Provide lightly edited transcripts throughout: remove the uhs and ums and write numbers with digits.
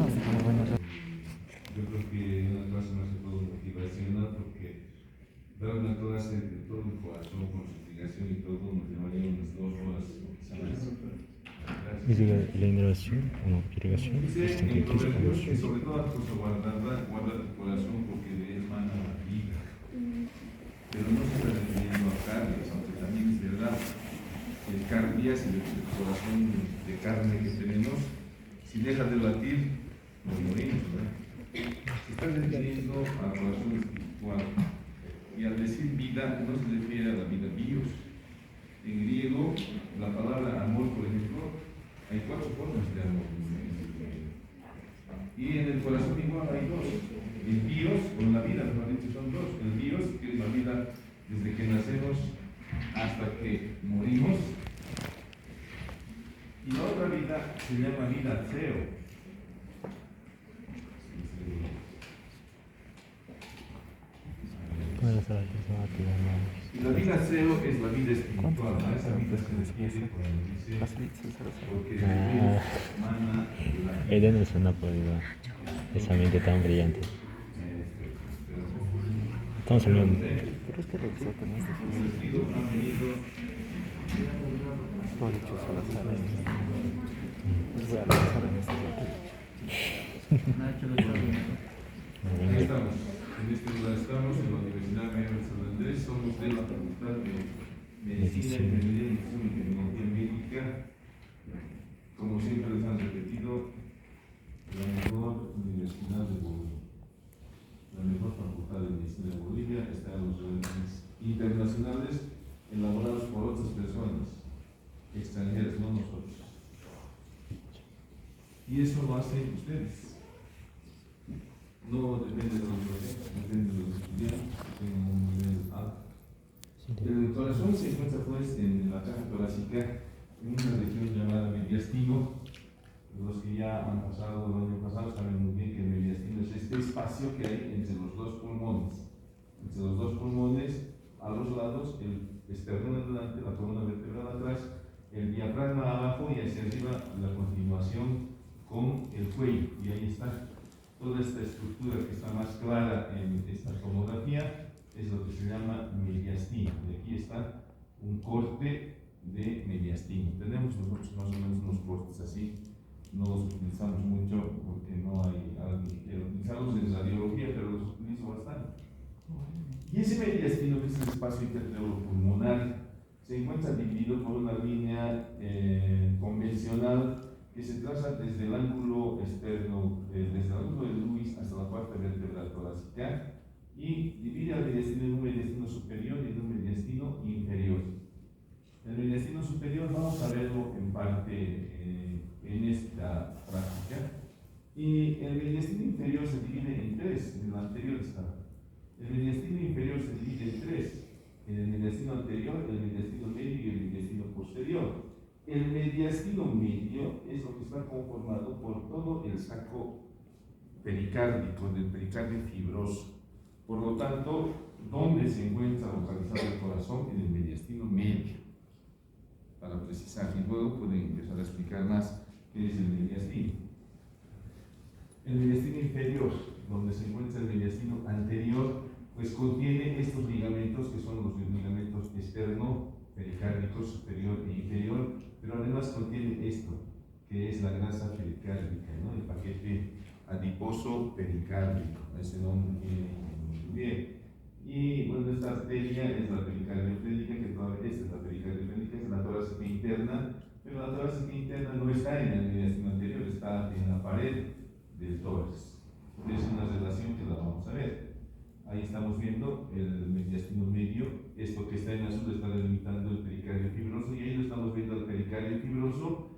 Yo creo que una clase no se puede motivacionar porque dar una clase de todo el corazón, con su explicación y todo, nos llevaría unas 2 horas o quizá más. 우리가 일어나시면 이래가시면 Dice distinto en que se Proverbios que conoce. sobre todas las cosas guarda tu corazón porque de él mana la vida. Pero no se está refiriendo a carnes, aunque también es verdad. El cardias, el corazón de carne que tenemos, si deja de latir, nos morimos, ¿verdad? Se está refiriendo al corazón espiritual. Y al decir vida, no se refiere a la vida bios. En griego, la palabra amor, por ejemplo, hay 4 formas de amor. Y en el corazón igual hay 2. El bios, o en la vida, mejor dicho, son 2. El bios, que es la vida desde que nacemos hasta que morimos. Y la otra vida se llama vida theo. Y la vida cero es la vida espiritual, a esa vida se refiere cuando dice, porque de él mana la vida. Eden es una prueba, esa mente tan brillante. Estamos hablando. Pero es que revisó con este Convertido han venido todo dicho solo saben. Les voy a revisar en este Aquí estamos, en este lugar estamos, en la Universidad Mayor de San Andrés, somos de la Facultad de Medicina, Enfermería y Tecnología Médica. Como siempre les han repetido, la mejor universidad de Bolivia, la mejor facultad de medicina de Bolivia está en los reuniones internacionales elaborados por otras personas, extranjeras, no nosotros. Y eso lo hacen ustedes. No depende de los docentes, depende de los estudiantes que tengan un nivel alto. El corazón se encuentra pues en la caja torácica, en una región llamada mediastino. Los que ya han pasado el año pasado saben muy bien que el mediastino es este espacio que hay entre los 2 pulmones. Entre los 2 pulmones, a los lados, el esternón adelante, la columna vertebral atrás, el diafragma abajo y hacia arriba la continuación con el cuello. Y ahí está. Toda esta estructura que está más clara en esta tomografía es lo que se llama mediastino. Y aquí está un corte de mediastino. Tenemos nosotros más o menos unos cortes así, no los utilizamos mucho porque no hay alguien que quiera utilizarlos en radiología, pero los utilizo bastante. Y ese mediastino, que es el espacio interpulmonar, se encuentra dividido por una línea convencional que se traza desde el ángulo externo, desde el ángulo de Lewis hasta la cuarta vértebra torácica y divide al mediastino en un mediastino superior y en un mediastino inferior. El mediastino superior vamos a verlo en parte en esta práctica y el mediastino inferior se divide en 3, en el anterior está. El mediastino inferior se divide en 3, en el mediastino anterior, el mediastino medio y el mediastino posterior. El mediastino medio es lo que está conformado por todo el saco pericárdico, del pericardio fibroso. Por lo tanto, ¿dónde se encuentra localizado el corazón? En el mediastino medio. Para precisar, y luego pueden empezar a explicar más qué es el mediastino. El mediastino inferior, donde se encuentra el mediastino anterior, pues contiene estos ligamentos que son los ligamentos externo, pericárdicos superior e inferior, pero además contiene esto, que es la grasa pericárdica, ¿no? El paquete adiposo pericárdico, ese nombre tiene muy bien. Y bueno, esta arteria es la pericardiofrénica, que todavía esta es la pericardiofrénica, es la torácica interna, pero la torácica interna no está en el mediastino anterior, está en la pared del tórax. Es una relación que la vamos a ver. Ahí estamos viendo el mediastino medio, esto que está en azul está delimitando el pericardio fibroso y ahí lo estamos viendo el pericardio fibroso.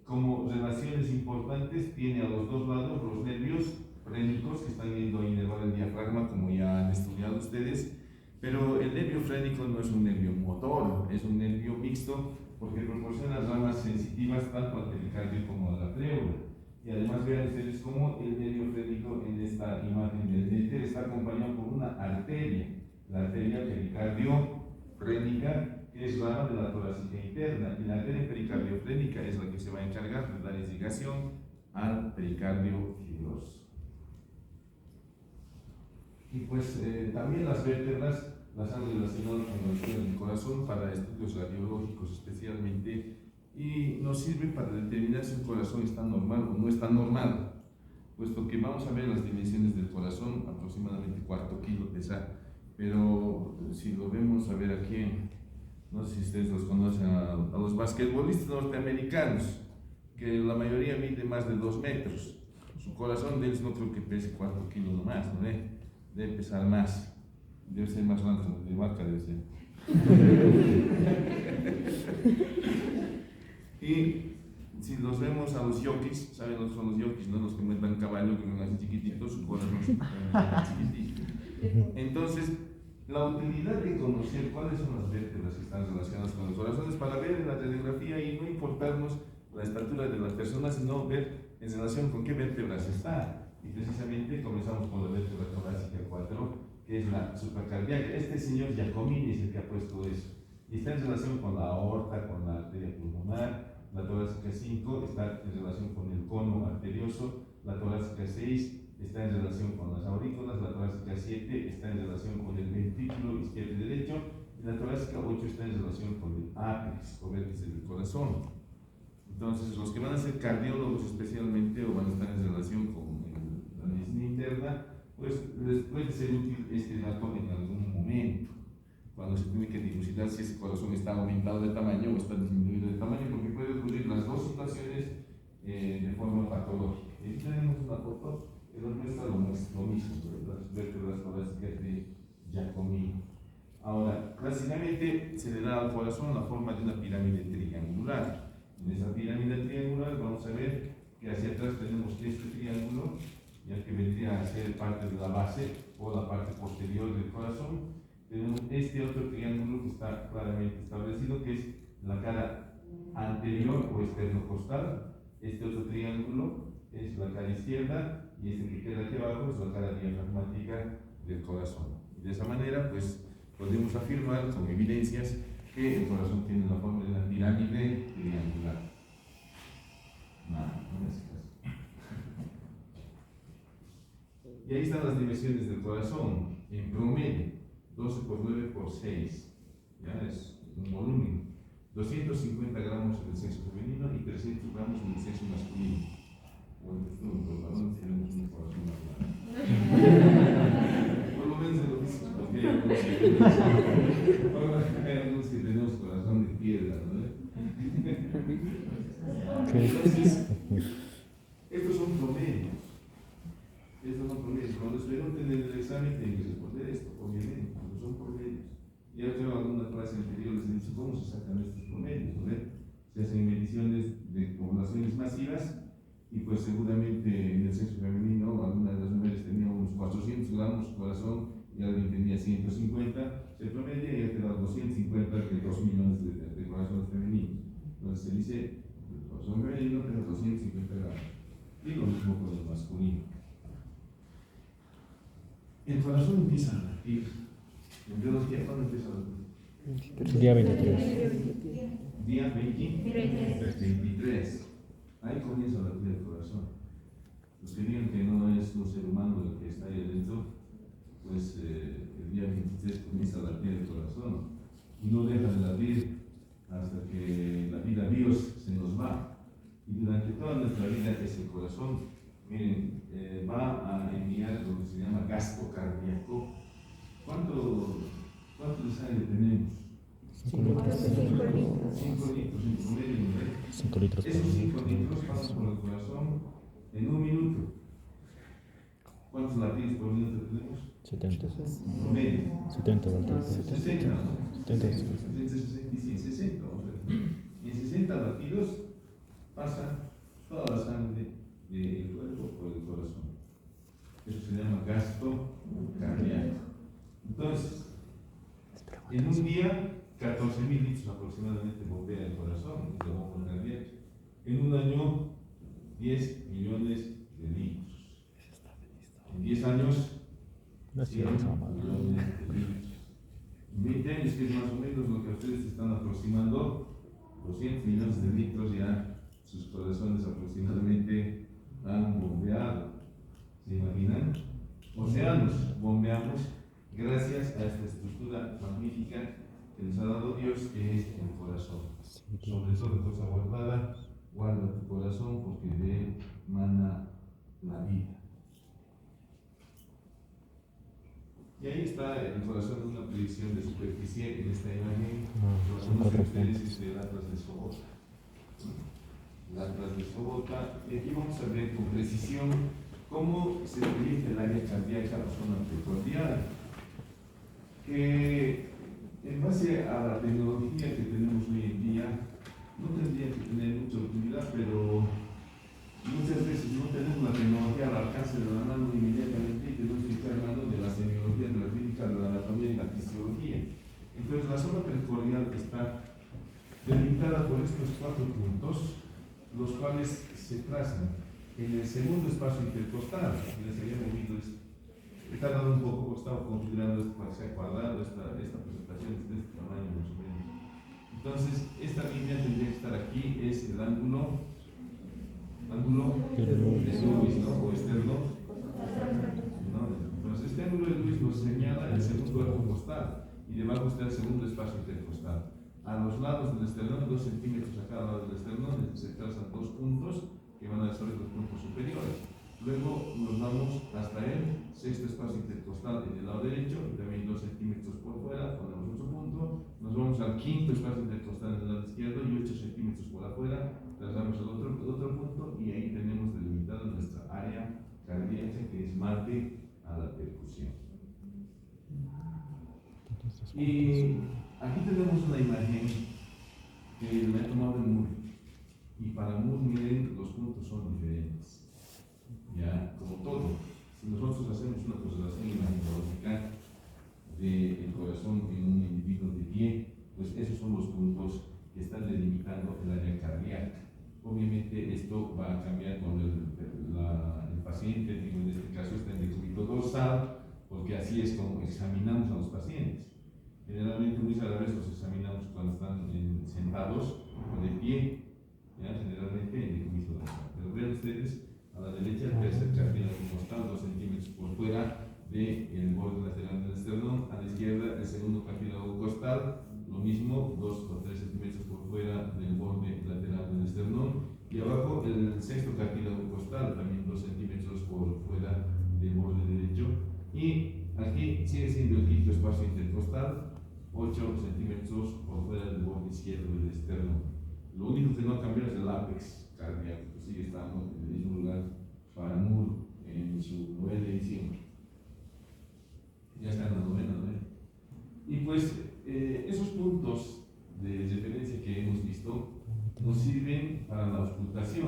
Como relaciones importantes tiene a los 2 lados los nervios frénicos que están yendo a inervar el diafragma, como ya han estudiado ustedes, pero el nervio frénico no es un nervio motor, es un nervio mixto porque proporciona ramas sensitivas tanto al pericardio como a la pleura. Y además vean ustedes cómo el nervio frénico en esta imagen del néter está acompañado por una arteria, la arteria pericardiofrénica, que es rama de la torácica interna, y la arteria pericardiofrénica es la que se va a encargar de dar irrigación al pericardio fibroso. Y pues también las vértebras las han relacionado con la altura del corazón para estudios radiológicos especialmente, y nos sirve para determinar si un corazón está normal o no está normal, puesto que vamos a ver las dimensiones del corazón, aproximadamente cuarto kilo pesa, pero si lo vemos a ver aquí, no sé si ustedes los conocen, a los basquetbolistas norteamericanos, que la mayoría mide más de 2 metros. Su corazón de ellos no creo que pese 4 kilos nomás, ¿no? Debe pesar más, debe ser más grande, como de vaca debe ser. Y si los vemos a los jockeys, ¿saben lo que son los jockeys? ¿No? Los que montan caballo, que son así chiquititos, su corazón es chiquitito. Entonces, la utilidad de conocer cuáles son las vértebras que están relacionadas con el corazón es para ver en la radiografía y no importarnos la estatura de las personas, sino ver en relación con qué vértebras está. Y precisamente comenzamos con la vértebra torácica 4, que es la supracardíaca. Este señor Giacomini es el que ha puesto eso. Y está en relación con la aorta, con la arteria pulmonar. La torácica 5 está en relación con el cono arterioso. La torácica 6 está en relación con las aurículas. La torácica 7 está en relación con el ventrículo izquierdo y derecho. Y la torácica 8 está en relación con el ápex o vértice del corazón. Entonces, los que van a ser cardiólogos especialmente o van a estar en relación con la medicina interna, pues les puede ser útil este dato en algún momento, cuando se tiene que dilucidar si ese corazón está aumentado de tamaño o está disminuido de tamaño, porque puede ocurrir las dos situaciones de forma patológica. Y aquí tenemos una foto que nos muestra lo mismo, las vértebras torácicas de Giacomini. Ahora, clásicamente se le da al corazón la forma de una pirámide triangular. En esa pirámide triangular vamos a ver que hacia atrás tenemos este triángulo, ya que vendría a ser parte de la base o la parte posterior del corazón. Tenemos este otro triángulo que está claramente establecido, que es la cara anterior o esternocostal. Este otro triángulo es la cara izquierda y este que queda aquí abajo es la cara diafragmática del corazón. Y de esa manera, pues, podemos afirmar con evidencias que el corazón tiene la forma de una pirámide triangular. No es caso. Y ahí están las dimensiones del corazón, en promedio, 12 por 9 por 6, ya es un volumen, 250 gramos en el sexo femenino y 300 gramos en el sexo masculino. Bueno, los varones tenemos un corazón más grande. Por lo menos en lo físico, porque hay algunos que tenemos corazón de piedra, ¿no? Entonces, estos son promedios. Cuando se pregunten en el examen tienen que responder esto, obviamente, porque son promedios. Ya creo en alguna clase anterior les he dicho cómo se sacan estos promedios, ¿no? Se hacen mediciones de poblaciones masivas y pues seguramente en el sexo femenino alguna de las mujeres tenía unos 400 gramos de corazón y alguien tenía 150, se promedia y ya te da 250 de 2 millones de corazones femeninos. Entonces se dice el corazón femenino tiene 250 gramos y lo mismo con el masculino. El corazón empieza a latir. ¿En biología cuándo empieza a latir? Día 23. Día 23. Ahí comienza a latir el corazón. Los que digan que no es un ser humano el que está ahí adentro, pues el día 23 comienza a latir el corazón. Y no deja de latir hasta que la vida Dios se nos va. Y durante toda nuestra vida es el corazón. Miren, va a enviar lo que se llama gasto cardíaco. ¿Cuánto de sangre tenemos? 5 litros. 5 litros en promedio, ¿no? 5 litros por Esos 5 minuto. litros pasan por el corazón en un minuto. ¿Cuántos latidos por minuto tenemos? 70. En promedio. 70 latidos. 60, ¿no? 70. 60. Y en 60 latidos pasa toda la sangre del cuerpo por el corazón. Eso se llama gasto cardíaco. Entonces, en un día, 14.000 litros aproximadamente bombea el corazón, es la bomba cardíaca. En un año, 10 millones de litros. En 10 años, 100 millones de litros. En 20 años, que es más o menos lo que ustedes están aproximando, 200 millones de litros ya sus corazones aproximadamente han bombeado. ¿Se imaginan? O sea, manos bombeamos gracias a esta estructura magnífica que nos ha dado Dios, que es el corazón. Sobre toda cosa guardada, guarda tu corazón porque de él mana la vida. Y ahí está el corazón de una predicción de superficie en esta imagen. Son Algunos de 4 ustedes puntos. de Atlas de Sobota. Atlas de Sobota. Y aquí vamos a ver con precisión cómo se proyecta el área cardíaca, la zona precordial. Que en base a la tecnología que tenemos hoy en día, no tendría que tener mucha utilidad, pero muchas veces no tenemos la tecnología al alcance de la mano inmediatamente y tenemos que estar hablando de la semiología, de la clínica, de la anatomía y la fisiología. Entonces, la zona precordial está delimitada por estos 4 puntos, los cuales se trazan en el segundo espacio intercostal. Les había movido esto. He tardado un poco porque estaba configurando esto para que sea cuadrado, esta presentación es de este tamaño más o menos. Entonces, esta línea tendría que estar aquí, es el ángulo de Lewis, ¿no? O externo. ¿No? Entonces, este ángulo de Lewis nos señala el segundo arco costal y debajo está el segundo espacio intercostal. A los lados del esternón, 2 centímetros a cada lado del esternón, se trazan 2 puntos que van a ser los puntos superiores. Luego nos vamos hasta el sexto espacio intercostal en el lado derecho, y también 2 centímetros por fuera, ponemos otro punto. Nos vamos al quinto espacio intercostal en el lado izquierdo y 8 centímetros por afuera, trazamos el otro punto y ahí tenemos delimitada nuestra área cardíaca, que es mate a la percusión. Y aquí tenemos una imagen que la he tomado de Moore. Y para Moore, miren, los puntos son diferentes. Ya, como todo, si nosotros hacemos una constelación imaginológica del corazón en un individuo de pie, pues esos son los puntos que están delimitando el área cardíaca. Obviamente esto va a cambiar cuando el paciente, digo, en este caso está en decúbito dorsal, porque así es como examinamos a los pacientes. Generalmente muy rara vez los examinamos cuando están sentados o de pie, ¿ya? Generalmente en decúbito dorsal. Pero vean ustedes, a la derecha el tercer cartílago costal, 2 centímetros por fuera del borde lateral del esternón. A la izquierda el segundo cartílago costal, lo mismo, 2 o 3 centímetros por fuera del borde lateral del esternón. Y abajo el sexto cartílago costal, también 2 centímetros por fuera del borde derecho. Y aquí sigue siendo el quinto espacio intercostal, 8 centímetros por fuera del borde izquierdo del esternón. Lo único que no ha cambiado es el ápex cardíaco, que sigue estando en el mismo lugar para Moore en su novena edición. Ya está en la novena, ¿no? Y pues esos puntos de referencia que hemos visto nos sirven para la auscultación.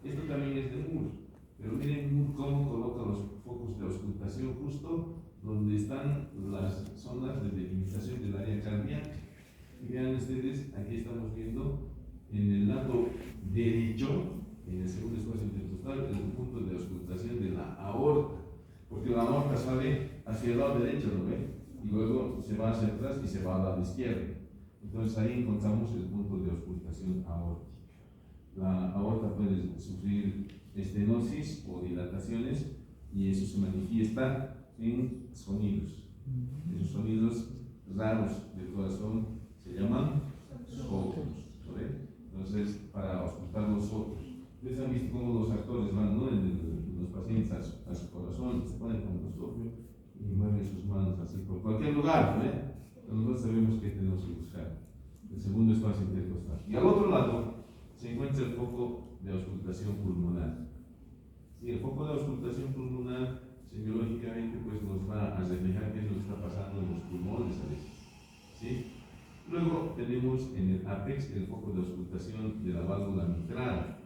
Esto también es de Moore, pero miren Moore cómo coloca los focos de auscultación justo donde están las zonas de delimitación del área cardíaca. Y vean ustedes, aquí estamos viendo en el lado derecho, en el segundo espacio intercostal, el punto de auscultación de la aorta, porque la aorta sale hacia el lado derecho, ¿no ven? Y luego se va hacia atrás y se va al lado izquierdo. Entonces ahí encontramos el punto de auscultación aórtica. La aorta puede sufrir estenosis o dilataciones y eso se manifiesta en sonidos. Esos sonidos raros del corazón se llaman soplos, ¿no ven? Entonces, para auscultar los soplos. Ustedes han visto cómo los actores van, ¿no? Los pacientes a su corazón, se ponen con los soplos y mueven sus manos así por cualquier lugar, ¿no? Pero nosotros sabemos que tenemos que buscar el segundo espacio intercostal. Y al otro lado se encuentra el foco de auscultación pulmonar. Y el foco de auscultación pulmonar, semiológicamente, pues nos va a reflejar qué es lo que está pasando en los pulmones a veces, ¿sí? Luego tenemos en el ápex el foco de auscultación de la válvula mitral.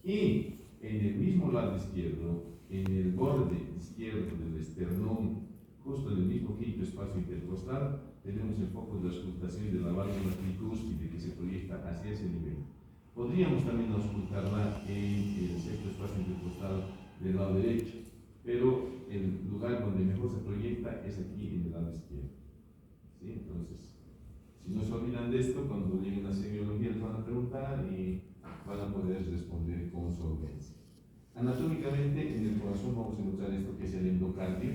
Y en el mismo lado izquierdo, en el borde izquierdo del esternón, justo en el mismo quinto espacio intercostal, tenemos el foco de auscultación de la válvula tricúspide que se proyecta hacia ese nivel. Podríamos también auscultarla en el sexto espacio intercostal del lado derecho, pero el lugar donde mejor se proyecta es aquí en el lado izquierdo. ¿Sí? Entonces, si no se olvidan de esto, cuando lleguen a semiología les van a preguntar y van a poder responder con solvencia. Anatómicamente, en el corazón vamos a encontrar esto que es el endocardio.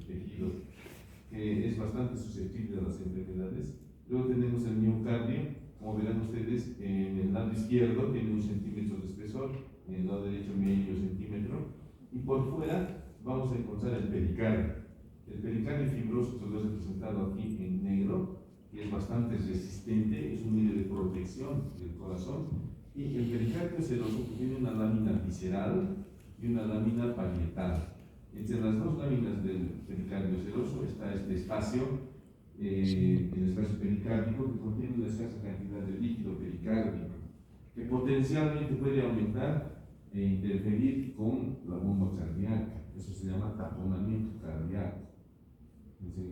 tejido que es bastante susceptible a las enfermedades. Luego tenemos el miocardio, como verán ustedes, en el lado izquierdo tiene 1 centímetro de espesor, en el lado derecho medio centímetro, y por fuera vamos a encontrar el pericardio. El pericardio fibroso, que lo he representado aquí en negro, que es bastante resistente, es un medio de protección del corazón, y el pericardio seroso tiene una lámina visceral y una lámina parietal. Entre las dos láminas del pericardio seroso está este espacio, el espacio pericárdico, que contiene una escasa cantidad de líquido pericárdico, que potencialmente puede aumentar e interferir con la bomba cardíaca. Eso se llama taponamiento cardíaco.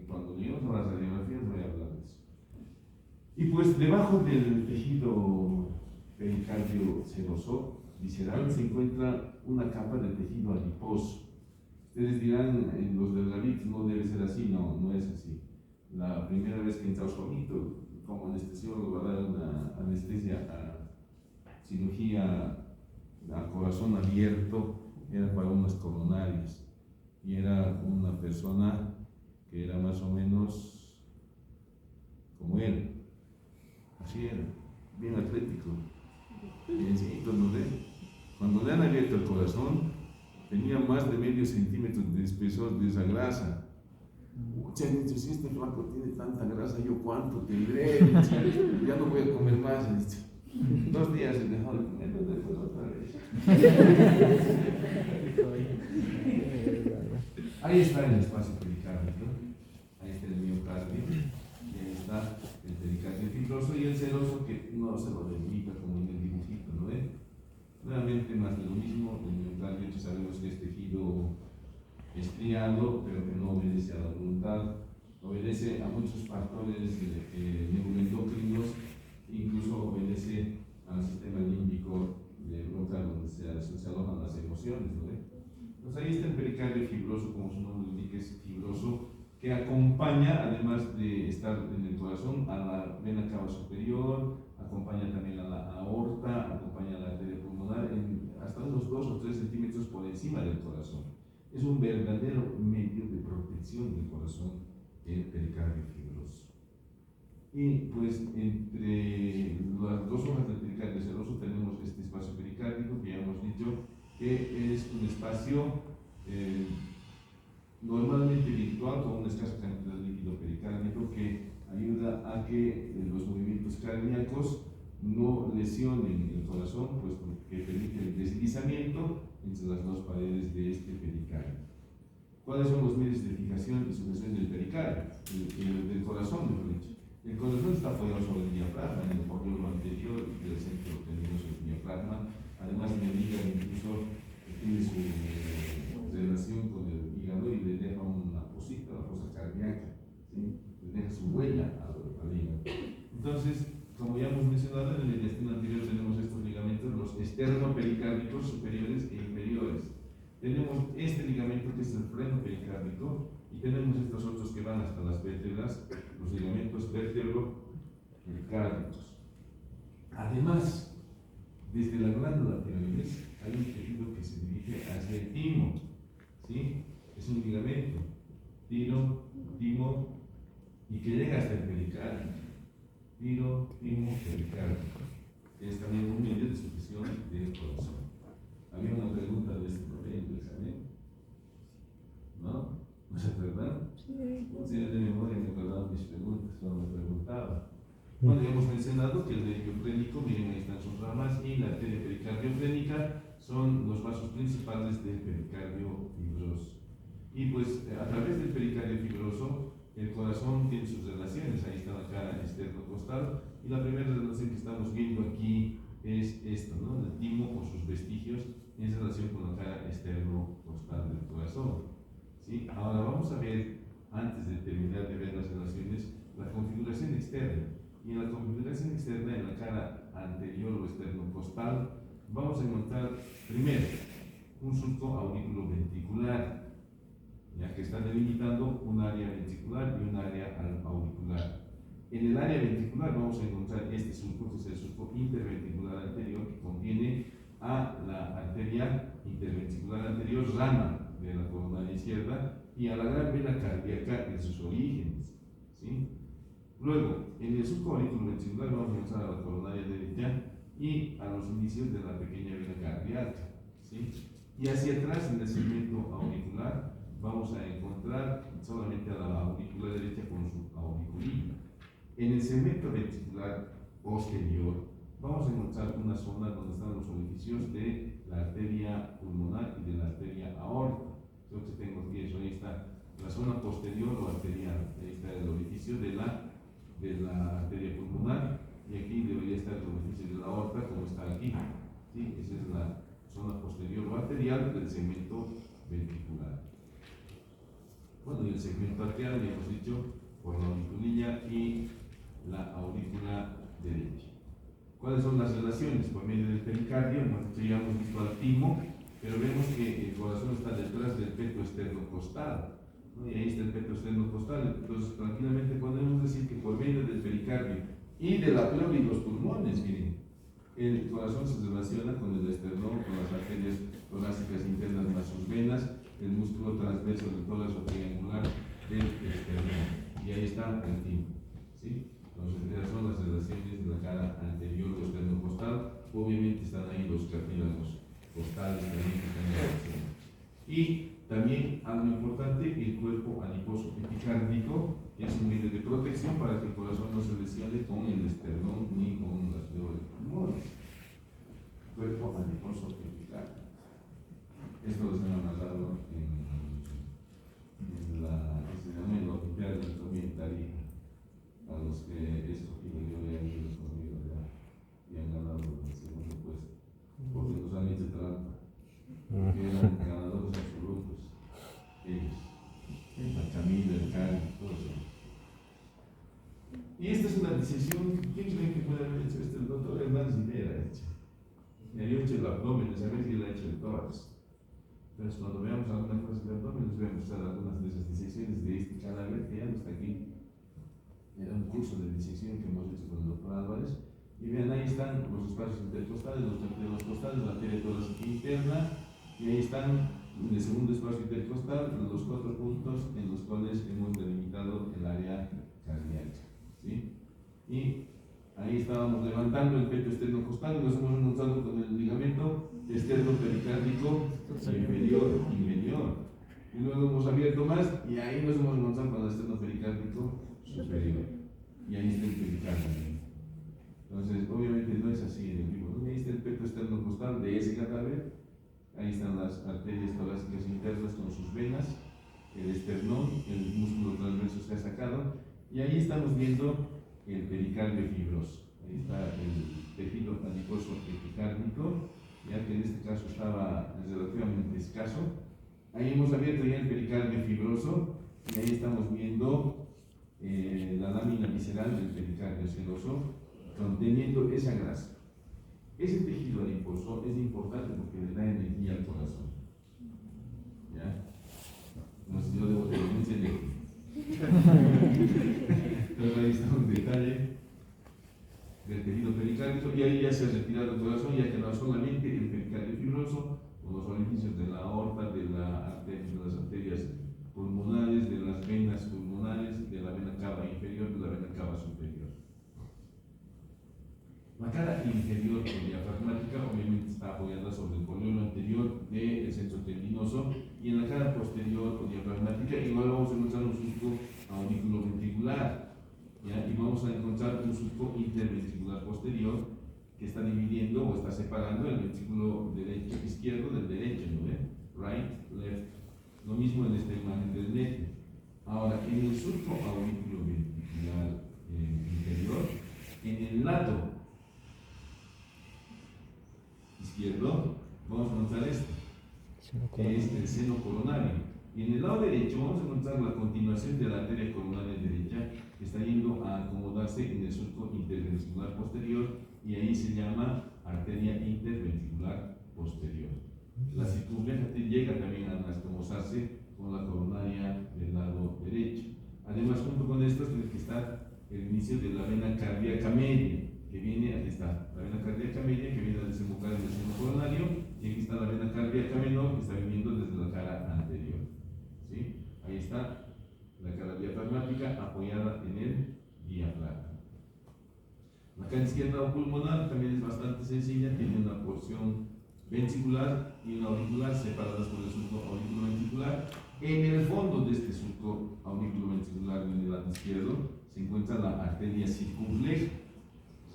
Cuando lleguemos a las radiografías voy a hablar de eso. Y pues debajo del tejido pericardio seroso visceral se encuentra una capa de tejido adiposo. Ustedes dirán, en los del David no debe ser así, no es así. La primera vez que entra Osvaldo, como anestesiólogo, va a dar una anestesia a cirugía a corazón abierto, era para unas coronarias, y era una persona que era más o menos como él, así era, bien atlético, biencito, ¿no ve? Cuando le han abierto el corazón, tenía más de medio centímetro de espesor de esa grasa. Muchas veces, si este flaco tiene tanta grasa, ¿yo cuánto tendré? Ya no voy a comer más. 2 días se dejó de comer, pero después otra vez. Ahí está el espacio pericárdico, ahí está el miocardio, y ahí está el pericardio fibroso y el seroso, que no se lo delimita como en el dibujito, ¿no ven? Nuevamente más de lo mismo, el miocardio que sabemos que es tejido estriado, pero que no obedece a la voluntad, obedece a muchos factores neuroendocrinos, incluso obedece al sistema límbico local donde se alojan las emociones, ¿no ven? Entonces ahí está el pericardio fibroso, como su nombre indica, es fibroso, que acompaña, además de estar en el corazón, a la vena cava superior, acompaña también a la aorta, acompaña a la arteria pulmonar, hasta unos 2 o 3 centímetros por encima del corazón. Es un verdadero medio de protección del corazón, el pericardio fibroso. Y pues entre las 2 hojas del pericardio seroso tenemos este espacio pericárdico, que ya hemos dicho que es un espacio normalmente virtual con una escasa cantidad de líquido pericárdico que ayuda a que los movimientos cardíacos no lesionen el corazón, pues que permite el deslizamiento entre las 2 paredes de este pericardio. ¿Cuáles son los medios de fijación y sujeción del pericardio? Del corazón, mejor dicho. El corazón está apoyado sobre el diafragma, en el órgano anterior del centro tenemos el diafragma. Además, en el hígado incluso tiene su relación con el hígado y le deja una fosa cardíaca, ¿sí? Le deja su huella al hígado. Entonces, como ya hemos mencionado, en el intestino anterior tenemos estos ligamentos, los esternoperikárdicos superiores e inferiores. Tenemos este ligamento que es el freno pericárdico y tenemos estos otros que van hasta las vértebras, los ligamentos vértebro-pericárdicos. Además, desde la glándula tiroides hay un tejido que se dirige hacia el timo, ¿sí? Es un ligamento, timo, y que llega hasta el pericardio. Timo, pericardio. Es también un medio de sujeción del corazón. Había una pregunta de este momento, ¿saben? ¿No? ¿No se acuerdan? Sí. Si de memoria me acordaba mis preguntas cuando me preguntaba. Bueno, ya hemos mencionado que el nervio frénico, miren, ahí están sus ramas, y la arteria pericardiofrénica son los vasos principales del pericardio fibroso. Y pues a través del pericardio fibroso, el corazón tiene sus relaciones. Ahí está la cara externo-costal, y la primera relación que estamos viendo aquí es esto, ¿no? El timo o sus vestigios en relación con la cara externo-costal del corazón, ¿sí? Ahora vamos a ver, antes de terminar de ver las relaciones, la configuración externa. Y en la configuración externa, en la cara anterior o externo-costal, vamos a encontrar primero un surco aurículo-ventricular, ya que está delimitando un área ventricular y un área auricular. En el área ventricular vamos a encontrar este surco, que es el surco interventricular anterior, que contiene a la arteria interventricular anterior, rama de la coronaria izquierda y a la gran vena cardíaca en sus orígenes, ¿sí? Luego, en el surco auriculoventricular vamos a comenzar a la coronaria derecha y a los inicios de la pequeña vena cardíaca, ¿sí? Y hacia atrás, en el segmento auricular, vamos a encontrar solamente a la auricular derecha con su auriculilla. En el segmento ventricular posterior, vamos a encontrar una zona donde están los orificios de la arteria pulmonar y de la arteria aórtica. Yo que tengo aquí eso, ahí está la zona posterior o arterial, ahí está el orificio de la arteria pulmonar y aquí debería estar el orificio de la aorta como está aquí, ¿sí? Esa es la zona posterior o arterial del segmento ventricular. Bueno, y el segmento arterial, ya hemos dicho, por la auriculilla y la aurícula derecha. ¿Cuáles son las relaciones? Por medio del pericardio, ya hemos visto al timo, pero vemos que el corazón está detrás del peto esternocostal, ¿no? Y ahí está el peto esternocostal. Entonces, tranquilamente podemos decir que por medio del pericardio y de la pleura y los pulmones, miren, el corazón se relaciona con el esternón, con las arterias torácicas internas más sus venas, el músculo transverso del tórax o triangular del esternón. Y ahí está el timo, ¿sí? Entonces, esas son las relaciones de la cara anterior o esternocostal. Obviamente están ahí los cartílagos costales también que están en la relación. Y también algo importante, el cuerpo adiposo epicárdico, que es un medio de protección para que el corazón no se lesione con el esternón ni con las flores pulmones. Cuerpo adiposo epicárdico. Esto lo han amarrado en la Olimpiada de Anatomía en Tarija. A los que he escogido yo ya han ido conmigo ya y han ganado el segundo puesto, porque nos han hecho trampa, que eran ganadores absolutos, ellos, la Camila, el Cali, todos ellos. Y esta es una decisión, ¿quién cree que puede haber hecho esto? El doctor Hernández Rivera ha hecho. Y ha hecho el abdomen, esa vez que él ha hecho el tórax. Entonces, cuando veamos alguna cosa del abdomen, les voy a mostrar algunas de esas disecciones de este cadáver que ya no está aquí. Era un curso de disección que hemos hecho con el doctor Álvarez. Y vean, ahí están los espacios intercostales, los ganglios costales, la arteria torácica interna, y ahí están en el segundo espacio intercostal los 4 puntos en los cuales hemos delimitado el área cardíaca, ¿sí? Y ahí estábamos levantando el peto esternocostal y nos hemos encontrado con el ligamento esternopericárdico inferior. Y luego hemos abierto más y ahí nos hemos encontrado con el esternopericárdico superior. Y ahí está el pericardio. Entonces, obviamente no es así en el vivo. Ahí está el peto esternocostal de ese cadáver. Ahí están las arterias torácicas internas con sus venas, el esternón, el músculo transverso se ha sacado. Y ahí estamos viendo el pericardio fibroso. Ahí está el tejido adiposo epicárdico, ya que en este caso estaba relativamente escaso. Ahí hemos abierto ya el pericardio fibroso y ahí estamos viendo la lámina visceral del pericardio seroso conteniendo esa grasa. Ese tejido adiposo es importante porque le da energía al corazón. ¿Ya? No sé, yo debo tener mucha energía. Entonces ahí está un detalle del tejido pericárdico y ahí ya se ha retirado el corazón y ha quedado solamente el pericardio fibroso con los orificios de la aorta, de las arterias pulmonares, de las venas pulmonares, de la vena cava inferior, de la vena cava superior. La cara inferior diafragmática obviamente está apoyada sobre el polígono anterior del centro tendinoso y en la cara posterior o diafragmática igual vamos a encontrar un surco auriculoventricular, ¿ya? Y vamos a encontrar un surco interventricular posterior que está dividiendo o está separando el ventrículo derecho izquierdo del derecho, ¿no ve? Right, left. Lo mismo en esta imagen del medio. Ahora, en el surco auriculoventricular inferior, en el lado izquierdo, vamos a encontrar que es el seno coronario. Y en el lado derecho vamos a encontrar la continuación de la arteria coronaria derecha que está yendo a acomodarse en el surco interventricular posterior y ahí se llama arteria interventricular posterior. La circunfleja llega también a anastomosarse con la coronaria del lado derecho. Además, junto con esto tiene que estar el inicio de la vena cardíaca media, que viene, aquí está, la vena cardíaca media que viene a desembocar en el seno coronario, y aquí está la vena cardíaca menor que está viniendo desde la cara anterior. izquierda o pulmonar también es bastante sencilla, tiene una porción ventricular y una auricular separadas por el surco auriculoventricular. En el fondo de este surco auriculoventricular en el lado izquierdo se encuentra la arteria circunfleja,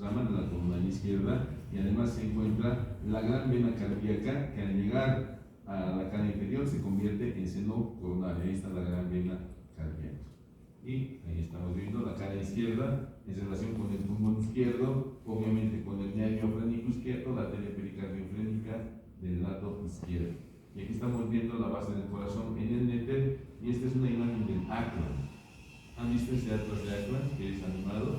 rama de la coronaria izquierda, y además se encuentra la gran vena cardíaca que al llegar a la cara inferior se convierte en seno coronario. Ahí está la gran vena cardíaca. Y ahí estamos viendo la cara izquierda en relación con el pulmón izquierdo, obviamente con el nervio frénico izquierdo, la arteria pericardiofrénica del lado izquierdo. Y aquí estamos viendo la base del corazón en el néter, y esta es una imagen del Akron. ¿Han visto ese atlas de Akron que es animado?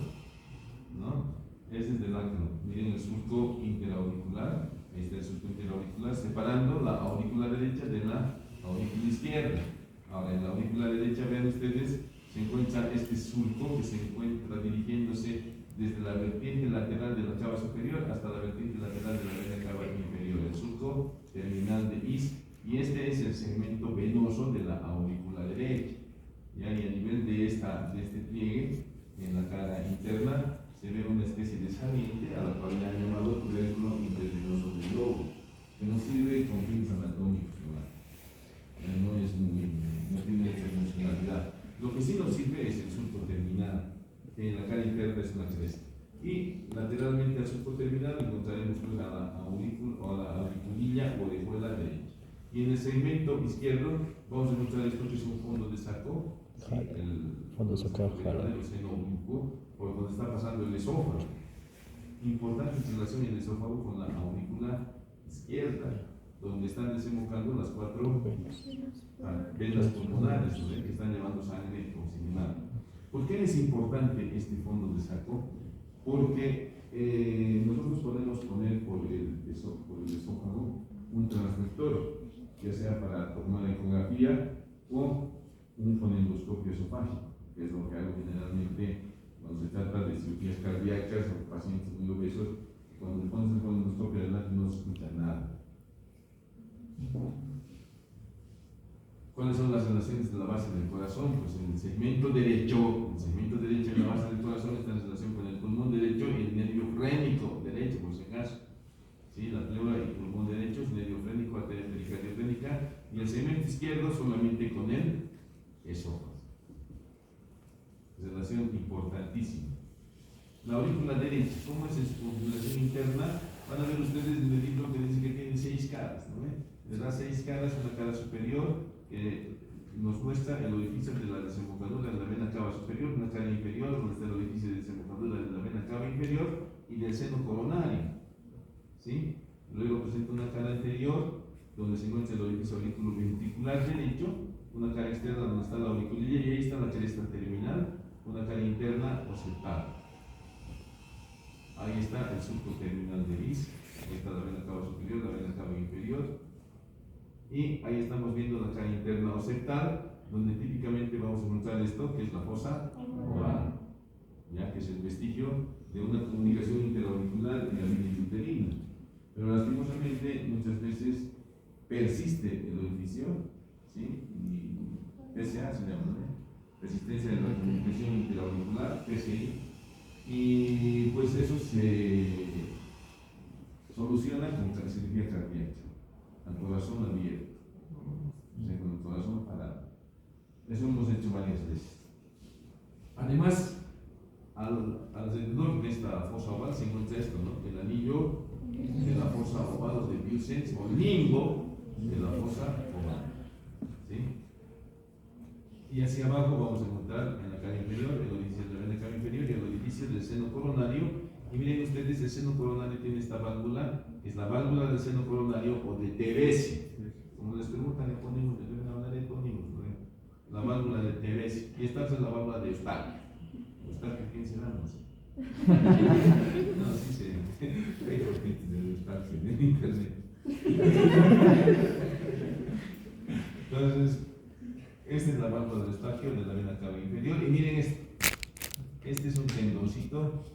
¿No? Ese es del Akron. Miren el surco interauricular, ahí está el surco interauricular, separando la aurícula derecha de la aurícula izquierda. Ahora, en la aurícula derecha, vean ustedes, se encuentra este surco que se encuentra dirigiéndose desde la vertiente lateral de la cava superior hasta la vertiente lateral de la vena cava inferior, el surco terminal de Is, y este es el segmento venoso de la aurícula derecha. Y a nivel de este pliegue, en la cara interna, se ve una especie de saliente a la cual le han llamado tubérculo intervenoso del lobo, que nos sirve con fines anatómicos, no tiene esa funcionalidad. Lo que sí nos sirve es el surco terminal, que en la cara interna es una cresta. Y lateralmente al surco terminal encontraremos pues a la aurícula o a la auriculilla o orejuela derecha. Y en el segmento izquierdo vamos a encontrar esto que es un fondo de saco, ¿sí? El fondo sacral, el seno oblicuo, por donde está pasando el esófago. Importante relación el esófago con la aurícula izquierda, donde están desembocando las cuatro venas pulmonares, ¿no? Que están llevando sangre oxigenada. ¿Por qué es importante este fondo de saco? Porque nosotros podemos poner por el esófago un transductor, ya sea para tomar ecografía o un fonendoscopio esofágico, que es lo que hago generalmente cuando se trata de cirugías cardíacas o pacientes muy obesos. Cuando le pones el fonendoscopio adelante no se escucha nada. ¿Cuáles son las relaciones de la base del corazón? Pues en el segmento derecho de la base del corazón está en relación con el pulmón derecho y el nervio frénico derecho, por si acaso. ¿Sí? La pleura y pulmón derecho, nervio frénico, arteria pericardiofrénica, y el segmento izquierdo solamente con el esófago. Relación importantísima. La aurícula derecha, ¿cómo es en su configuración interna? Van a ver ustedes en el libro que dice que tiene 6 caras, ¿no? Les da 6 caras, una cara superior que nos muestra el orificio de la desembocadura de la vena cava superior, una cara inferior donde está el orificio de desembocadura de la vena cava inferior y del seno coronario, ¿sí? Luego presenta una cara anterior donde se encuentra el orificio auriculoventricular derecho, una cara externa donde está la auriculilla, y ahí está la cresta terminal, una cara interna o septal. Ahí está el surco terminal de Is, ahí está la vena cava superior, la vena cava inferior, y ahí estamos viendo la cara interna o septal, donde típicamente vamos a encontrar esto, que es la fosa oval, ya que es el vestigio de una comunicación interauricular en la línea uterina. Pero lastimosamente muchas veces persiste el orificio, ¿sí? Y PSA se llama, ¿no? Persistencia de la comunicación interauricular, PSI, y pues eso se soluciona con cirugía cardíaca, al corazón abierto, o sea, con el corazón parado. Eso hemos hecho varias veces. Además, alrededor de esta fosa oval se encuentra esto, ¿no? El anillo de la fosa oval o de Wilson, o limbo de la fosa oval, ¿sí? Y hacia abajo vamos a encontrar en la cara inferior el orificio de la vena cava inferior y el orificio del seno coronario. Y miren ustedes, el seno coronario tiene esta válvula, es la válvula del seno coronario o de Teresi. Como les preguntan, le ponemos, le deben hablar de ponemos, ¿no? La válvula de Teresi. Y esta es la válvula de Eustaquio. ¿Eustaquio quién será? No sé. No, sí sé. Hay gente de Eustaquio en internet. Entonces, esta es la válvula de Eustaquio de la vena cava inferior. Y miren esto. Este es un tendoncito,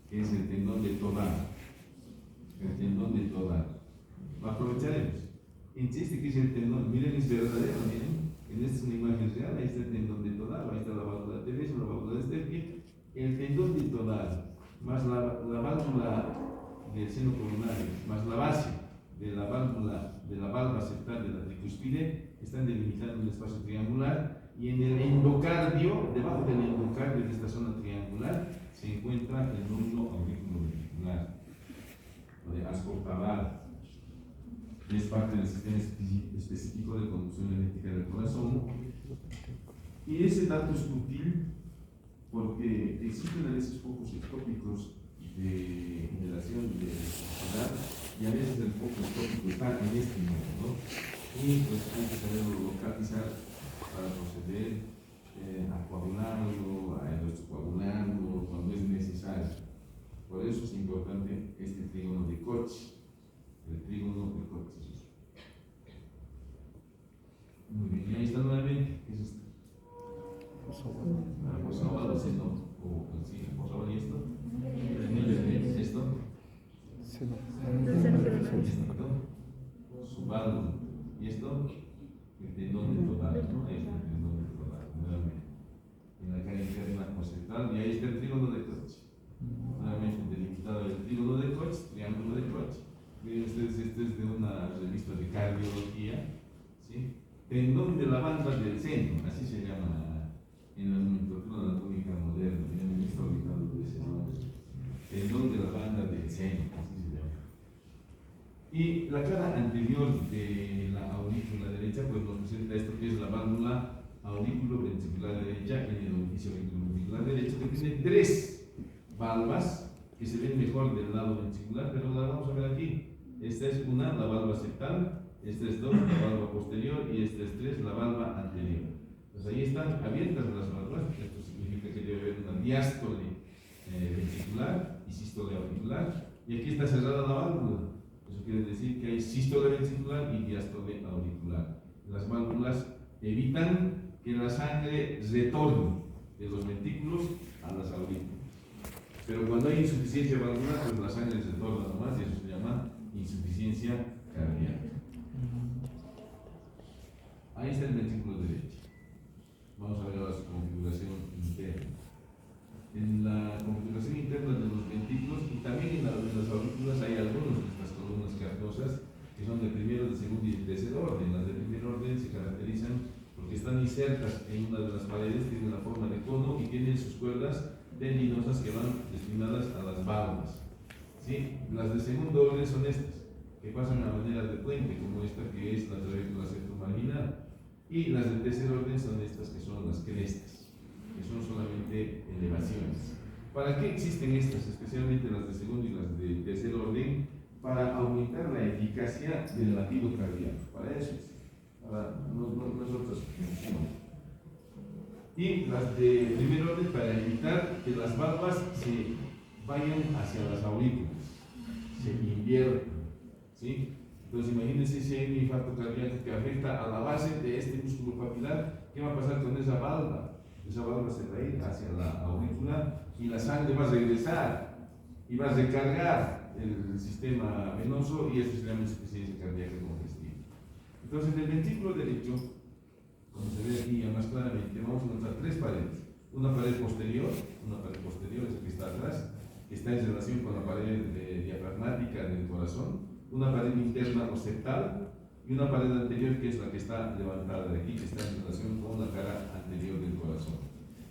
que es el tendón de Todar. El tendón de Todar. Lo aprovecharemos. Insiste que es el tendón. Miren, es verdadero, miren. En esta es una imagen real. Ahí está el tendón de Todar. Ahí está la válvula de Teresi, la válvula de Eustaquio. El tendón de Todar más la válvula del seno coronario, más la base de la valva septal de la tricúspide, están delimitando un espacio triangular, y en el endocardio, debajo del endocardio de esta zona triangular, se encuentra el nódulo auriculoventricular, o de Ascotabal. Es parte del sistema específico de conducción eléctrica del corazón. Y ese dato es útil porque existen a veces focos ectópicos de generación de electricidad, y a veces el foco ectópico está en este modo, ¿no? Y pues hay que saberlo localizar para proceder a coagularlo, a electrocoagularlo cuando es necesario. Por eso es importante este trígono de Koch, el trígono de Koch. Muy bien, y ahí está nuevamente. ¿Qué es esto? Fosa oval, seno, o sí, fosa oval, y esto. Esto. Su válvula. Y esto, el tendón del total, ¿no? Ahí está el tendón del total, nuevamente. En la cara interna occidental, y ahí está el trígono de Koch. Nuevamente delimitado el trígono de Koch, triángulo de Koch. Miren ustedes, este es de una revista de cardiología, ¿sí? Tendón de la banda del seno, así se llama en la nomenclatura anatómica moderna. Ya me está ubicando de ese nombre. Tendón de la banda del seno, así se llama. Y la cara anterior de la aurícula derecha, pues nos presenta esto que es la válvula auriculoventricular derecha en el orificio auriculoventricular derecho, que tiene tres valvas que se ven mejor del lado ventricular, pero la vamos a ver aquí. Esta es una, la valva septal. Esta es 2, la valva posterior, y esta es 3, la valva anterior. Entonces ahí están abiertas las valvas. Esto significa que debe haber una diástole ventricular y sístole auricular. Y aquí está cerrada la válvula. Eso quiere decir que hay sístole ventricular y diástole auricular. Las válvulas evitan que la sangre retorne de los ventrículos a las aurículas. Pero cuando hay insuficiencia valvular, pues la sangre se retorna nomás, y eso se llama insuficiencia cardíaca. Ahí está el ventrículo derecho. Vamos a ver ahora su configuración interna. En la configuración interna de los ventrículos y también en las aurículas hay algunas de estas columnas carnosas que son de primero, de segundo y de tercer orden. Las de primer orden se caracterizan porque están insertas en una de las paredes, tienen la forma de cono y tienen sus cuerdas tendinosas que van destinadas a las válvulas. ¿Sí? Las de segundo orden son estas, que pasan a manera de puente, como esta que es la trabécula septomarginal. Y las de tercer orden son estas que son las crestas, que son solamente elevaciones. ¿Para qué existen estas, especialmente las de segundo y las de tercer orden? Para aumentar la eficacia del latido cardíaco. Para eso es, para nosotros. Y las de primer orden para evitar que las valvas se vayan hacia las aurículas, se inviertan, ¿sí? Entonces imagínense si hay un infarto cardíaco que afecta a la base de este músculo papilar, ¿qué va a pasar con esa valva? Esa valva se va a ir hacia la aurícula y la sangre va a regresar y va a recargar el sistema venoso, y eso se llama insuficiencia cardíaca congestiva. Entonces en el ventrículo derecho, como se ve aquí ya más claramente, vamos a encontrar tres paredes. Una pared posterior, esa que está atrás, que está en relación con la pared diafragmática del corazón. Una pared interna o septal y una pared anterior, que es la que está levantada de aquí, que está en relación con la cara anterior del corazón.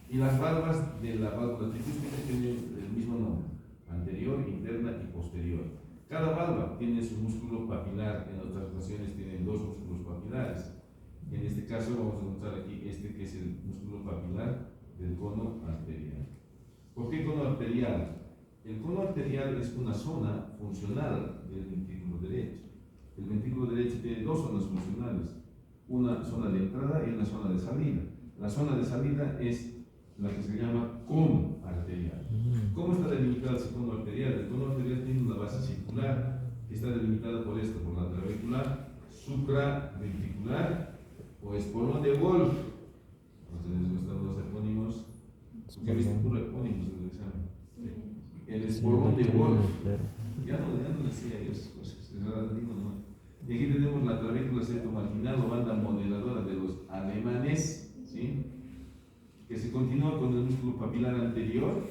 Y las valvas de la válvula tricúspide tienen el mismo nombre: anterior, interna y posterior. Cada valva tiene su músculo papilar, en otras ocasiones tienen dos músculos papilares. En este caso vamos a encontrar aquí este que es el músculo papilar del cono arterial. ¿Por qué cono arterial? El cono arterial es una zona funcional del ventrículo derecho. El ventrículo derecho tiene dos zonas funcionales, una zona de entrada y una zona de salida. La zona de salida es la que se llama cono arterial. ¿Cómo está delimitado ese cono arterial? El cono arterial tiene una base circular que está delimitada por esto, por la trabécula supraventricular o espolón de Wolf. Ustedes gustan los epónimos. Yo he visto puro epónimos en el examen. El espolón de Wolf. Ya no decía esas cosas, es verdad, digo, no. Y aquí tenemos la trabécula septomarginal o banda modeladora de los alemanes, ¿sí? Que se continúa con el músculo papilar anterior,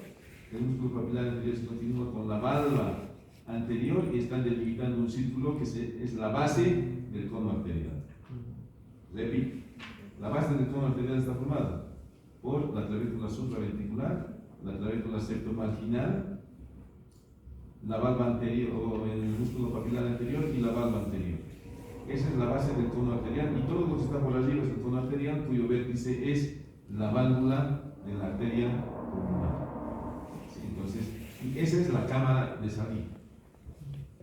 el músculo papilar anterior se continúa con la valva anterior y están delimitando un círculo que es la base del cono arterial. Repito, la base del cono arterial está formada por la clavícula supraventricular, la clavícula septomarginal, la valva anterior o el músculo papilar anterior y la valva anterior. Esa es la base del cono arterial y todo lo que está por arriba es el cono arterial, cuyo vértice es la válvula de la arteria pulmonar. ¿Sí? Entonces, esa es la cámara de salida.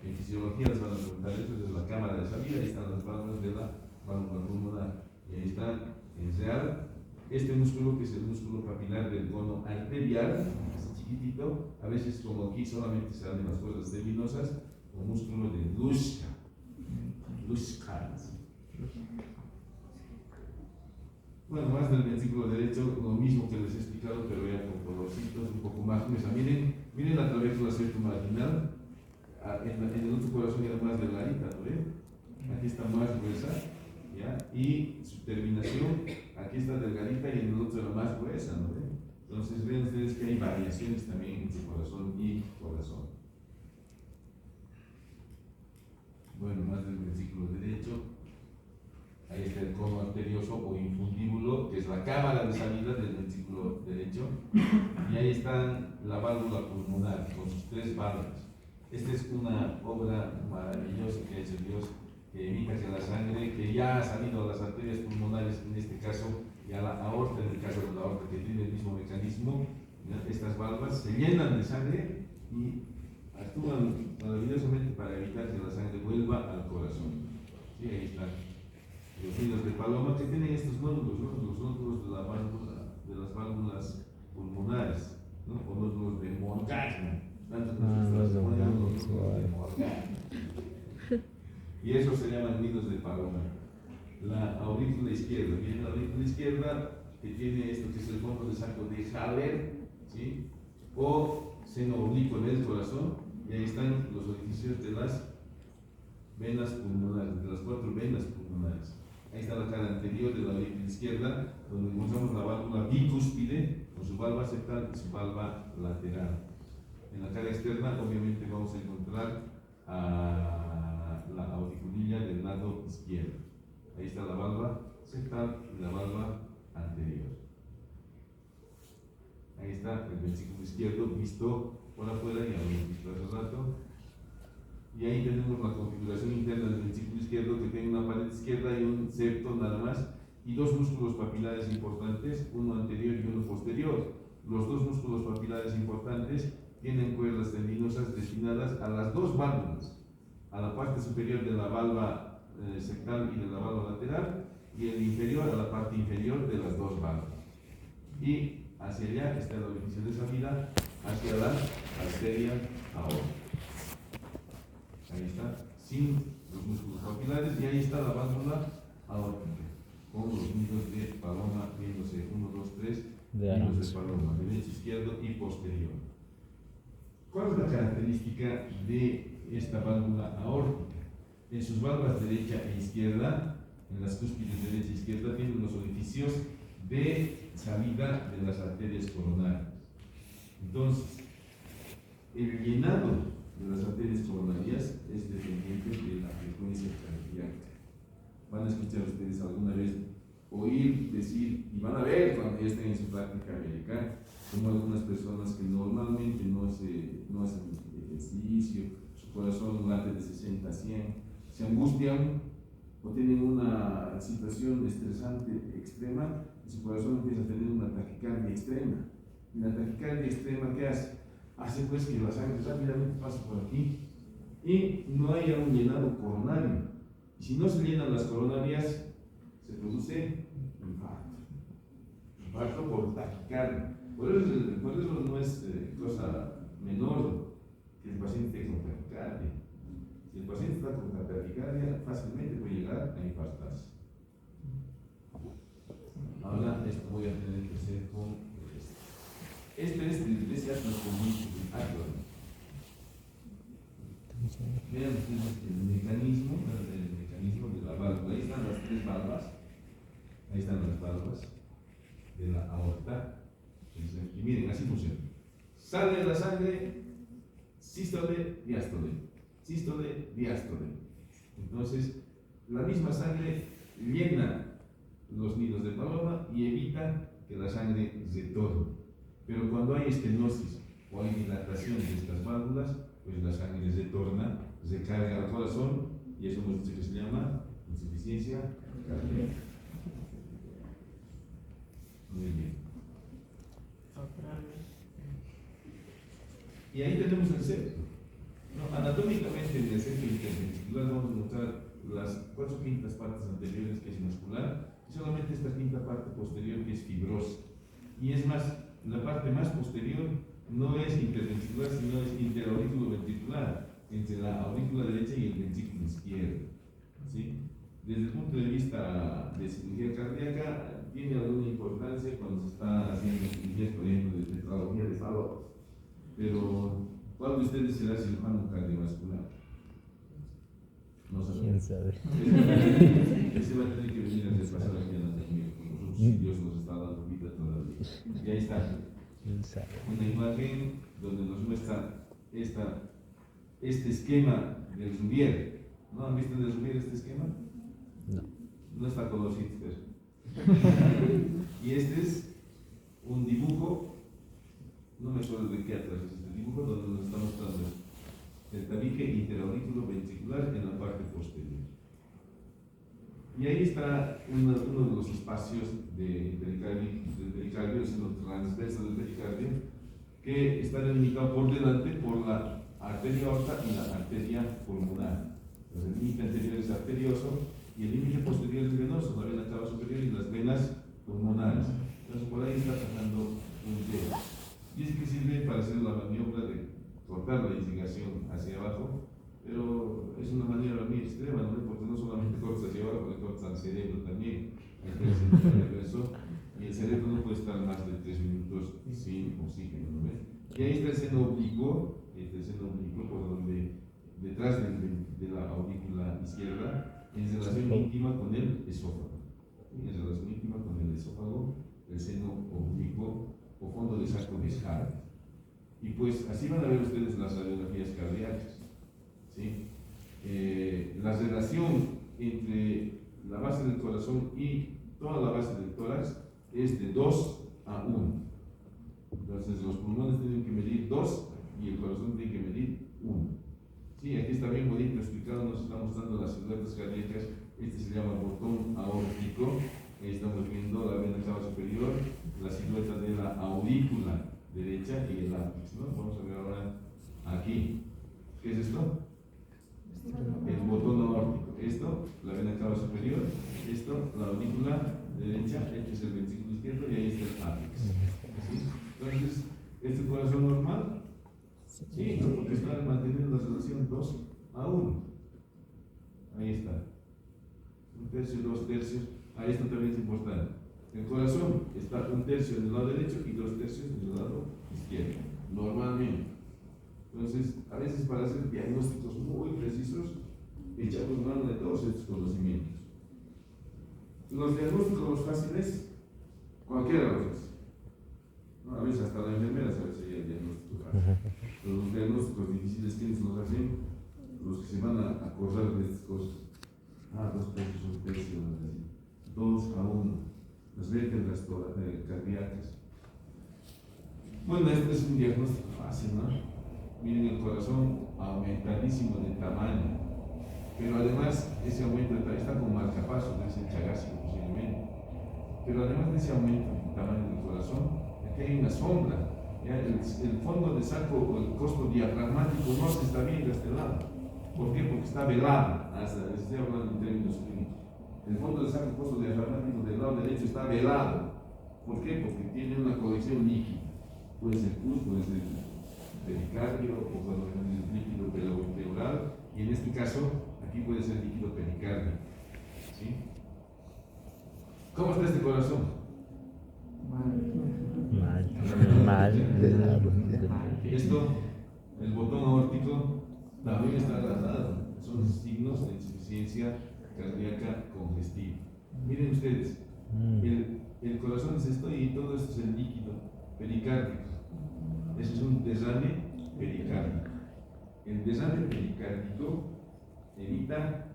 En fisiología les van a preguntar eso, es la cámara de salida, ahí están las válvulas de la válvula pulmonar. Y ahí está, en real, este músculo que es el músculo papilar del cono arterial, es chiquitito, a veces como aquí solamente se dan las fuerzas venosas, o músculo de Luschka. Bueno, más del ventrículo derecho, lo mismo que les he explicado, pero ya con colorcitos, un poco más gruesa. Miren la clavícula septomarginal, en el otro corazón era más delgadita, ¿no ven? Aquí está más gruesa, ¿ya? Y su terminación, aquí está delgadita y en el otro era más gruesa, ¿no ven? Entonces ven ustedes que hay variaciones también entre corazón y corazón. Bueno, más del ventrículo derecho. Ahí está el cono arterioso o infundíbulo, que es la cámara de salida del ventrículo derecho. Y ahí está la válvula pulmonar con sus tres válvulas. Esta es una obra maravillosa que ha hecho Dios, que evita que la sangre, que ya ha salido a las arterias pulmonares, en este caso, y a la aorta, en el caso de la aorta, que tiene el mismo mecanismo, ¿ya? Estas válvulas se llenan de sangre y actúan maravillosamente para evitar que la sangre vuelva al corazón. Sí, ahí están los nidos de paloma que tienen estos nódulos, ¿no? Los nódulos de las válvulas pulmonares, ¿no? O nódulos de Morgana. Los de Morgana. Y esos se llaman nidos de paloma. La aurícula izquierda, viene la aurícula izquierda que tiene esto que es el fondo de saco de Haller, ¿sí? O seno oblicuo del corazón, y ahí están los orificios de las venas pulmonares, de las 4 venas pulmonares. Ahí está la cara anterior de la aurícula izquierda, donde encontramos la válvula bicúspide, con su valva septal y su valva lateral. En la cara externa, obviamente, vamos a encontrar a la auriculilla del lado izquierdo. Ahí está la valva septal y la valva anterior. Ahí está el ventrículo izquierdo visto por afuera, y habíamos visto hace rato. Y ahí tenemos la configuración interna del ventrículo izquierdo, que tiene una pared izquierda y un septo nada más, y dos músculos papilares importantes, uno anterior y uno posterior. Los dos músculos papilares importantes tienen cuerdas tendinosas destinadas a las dos válvulas, a la parte superior de la valva septal y de la valva lateral, y el inferior a la parte inferior de las dos válvulas. Y hacia allá está el orificio de salida, hacia la arteria aorta. Ahí está, sin los músculos papilares, y ahí está la válvula aórtica, con los nidos de paloma viéndose 1, 2, 3, nidos de paloma, derecho, izquierdo y posterior. ¿Cuál es la característica de esta válvula aórtica? En sus válvulas derecha e izquierda, en las cúspides derecha e izquierda, tienen los orificios de salida de las arterias coronarias. Entonces, el llenado de las arterias coronarias es dependiente de la frecuencia cardíaca. Van a escuchar ustedes alguna vez oír, decir, y van a ver cuando ya estén en su práctica médica, como algunas personas que normalmente no hacen ejercicio, su corazón late de 60 a 100, se angustian o tienen una situación estresante extrema y su corazón empieza a tener una taquicardia extrema. Y la taquicardia extrema, ¿qué hace? Hace pues que la sangre rápidamente pase por aquí y no haya un llenado coronario. Y si no se llenan las coronarias, se produce infarto. Infarto por taquicardia. Por eso no es cosa menor que el paciente esté con taquicardia. Si el paciente está con taquicardia, fácilmente puede llegar a infartarse. Ahora esto voy a tener que hacer con este es ese ácido ácido. Vean ustedes el mecanismo de la válvula. Ahí están las tres valvas. Ahí están las valvas de la aorta. Y miren, así funciona. Sale la sangre, sístole, diástole, sístole, diástole. Entonces, la misma sangre llena los nidos de paloma y evita que la sangre retorne. Pero cuando hay estenosis o hay dilatación de estas válvulas, pues la sangre retorna, recarga al corazón y eso hemos dicho que se llama insuficiencia cardíaca. Muy bien. Y ahí tenemos el septo. No, anatómicamente en el septo interventricular vamos a encontrar las 4/5 partes anteriores, que es muscular, y solamente esta quinta parte posterior, que es fibrosa. Y es más, la parte más posterior no es interventricular, sino es interauriculo ventricular, entre la aurícula derecha y el ventrículo izquierdo. ¿Sí? Desde el punto de vista de cirugía cardíaca, tiene alguna importancia cuando se está haciendo cirugías, por ejemplo, de tetralogía de Fallot. Pero, ¿cuál de ustedes será cirujano cardiovascular? No sé. ¿Quién sabe? Ese va a tener que venir a repasar aquí a la anatomía con nosotros, si Dios nos está dando vida todavía. Y ahí está. ¿Quién sabe? Una imagen donde nos muestra este esquema del Rubier. ¿No han visto en el Rubier este esquema? No. No está color Hitler. Y este es un dibujo, no me acuerdo de qué atrás es este dibujo, donde nos está mostrando el tabique interauriculo ventricular en la parte posterior. Y ahí está uno de los espacios del pericardio, es el transverso del pericardio, que está delimitado por delante por la arteria aorta y la arteria pulmonar. Entonces, el límite anterior es arterioso y el límite posterior es venoso, la vena cava superior y las venas pulmonares. Entonces, por ahí está pasando un dedo. Y es que sirve para hacer la maniobra de cortar la irrigación hacia abajo, pero es una maniobra muy extrema, ¿no? Porque no solamente cortas hacia abajo, le cortas al cerebro también, el reverso, y el cerebro no puede estar más de 3 minutos sin oxígeno, ¿no ves? Y ahí está el seno oblicuo, por donde, detrás de la aurícula izquierda, en relación íntima con el esófago. En relación íntima con el esófago, el seno oblicuo o fondo de saco de Hart. Y pues así van a ver ustedes las radiografías cardíacas. ¿Sí? La relación entre la base del corazón y toda la base del tórax es de 2 a 1. Entonces los pulmones tienen que medir 2 y el corazón tiene que medir 1. Sí, aquí está bien bonito explicado, nos está mostrando las siluetas cardíacas. Este se llama botón aórtico. Ahí estamos viendo la vena cava superior, la silueta de la aurícula derecha y el ápice, ¿no? Vamos a ver ahora aquí. ¿Qué es esto? El botón aórtico. Esto, la vena cava superior. Esto, la aurícula derecha. Este es el ventrículo izquierdo y ahí está el ápice. ¿Sí? Entonces, ¿es el corazón normal? Sí, ¿no? Porque está manteniendo la relación 2 a 1. Ahí está. 1/3, 2/3. A esto también es importante. El corazón está 1/3 en el lado derecho y 2/3 en el lado izquierdo, normalmente. Entonces, a veces para hacer diagnósticos muy precisos, echamos mano de todos estos conocimientos. Los diagnósticos fáciles, cualquiera los hace. ¿No? A veces hasta la enfermera sabe si hay el diagnóstico fácil. Pero los diagnósticos difíciles, ¿quiénes los hacen? Los que se van a acordar de estas cosas. 2/3, 1/3, 2 a 1. Las vértebras cardíacas. Bueno, este es un diagnóstico fácil, ¿no? Miren el corazón aumentadísimo de tamaño, pero además ese aumento está como marcapasos de ese chagazo posiblemente. Pero además de ese aumento de tamaño del corazón, aquí hay una sombra. ¿Ya? El fondo de saco o el costo diafragmático no se está viendo a este lado. ¿Por qué? Porque está velado. Estoy hablando en términos clínicos. El fondo de saco costo diafragmático del lado derecho está velado. ¿Por qué? Porque tiene una colección líquida. Puede ser pus, puede ser pericardio o cuando es líquido pleural, y en este caso aquí puede ser líquido pericardio. ¿Sí? ¿Cómo está este corazón? Mal. Esto, el botón aórtico también está atrasado. Son signos de insuficiencia cardíaca congestiva. Miren ustedes, el corazón es esto y todo esto es el líquido pericárdico. Eso es un derrame pericárdico. El derrame pericárdico evita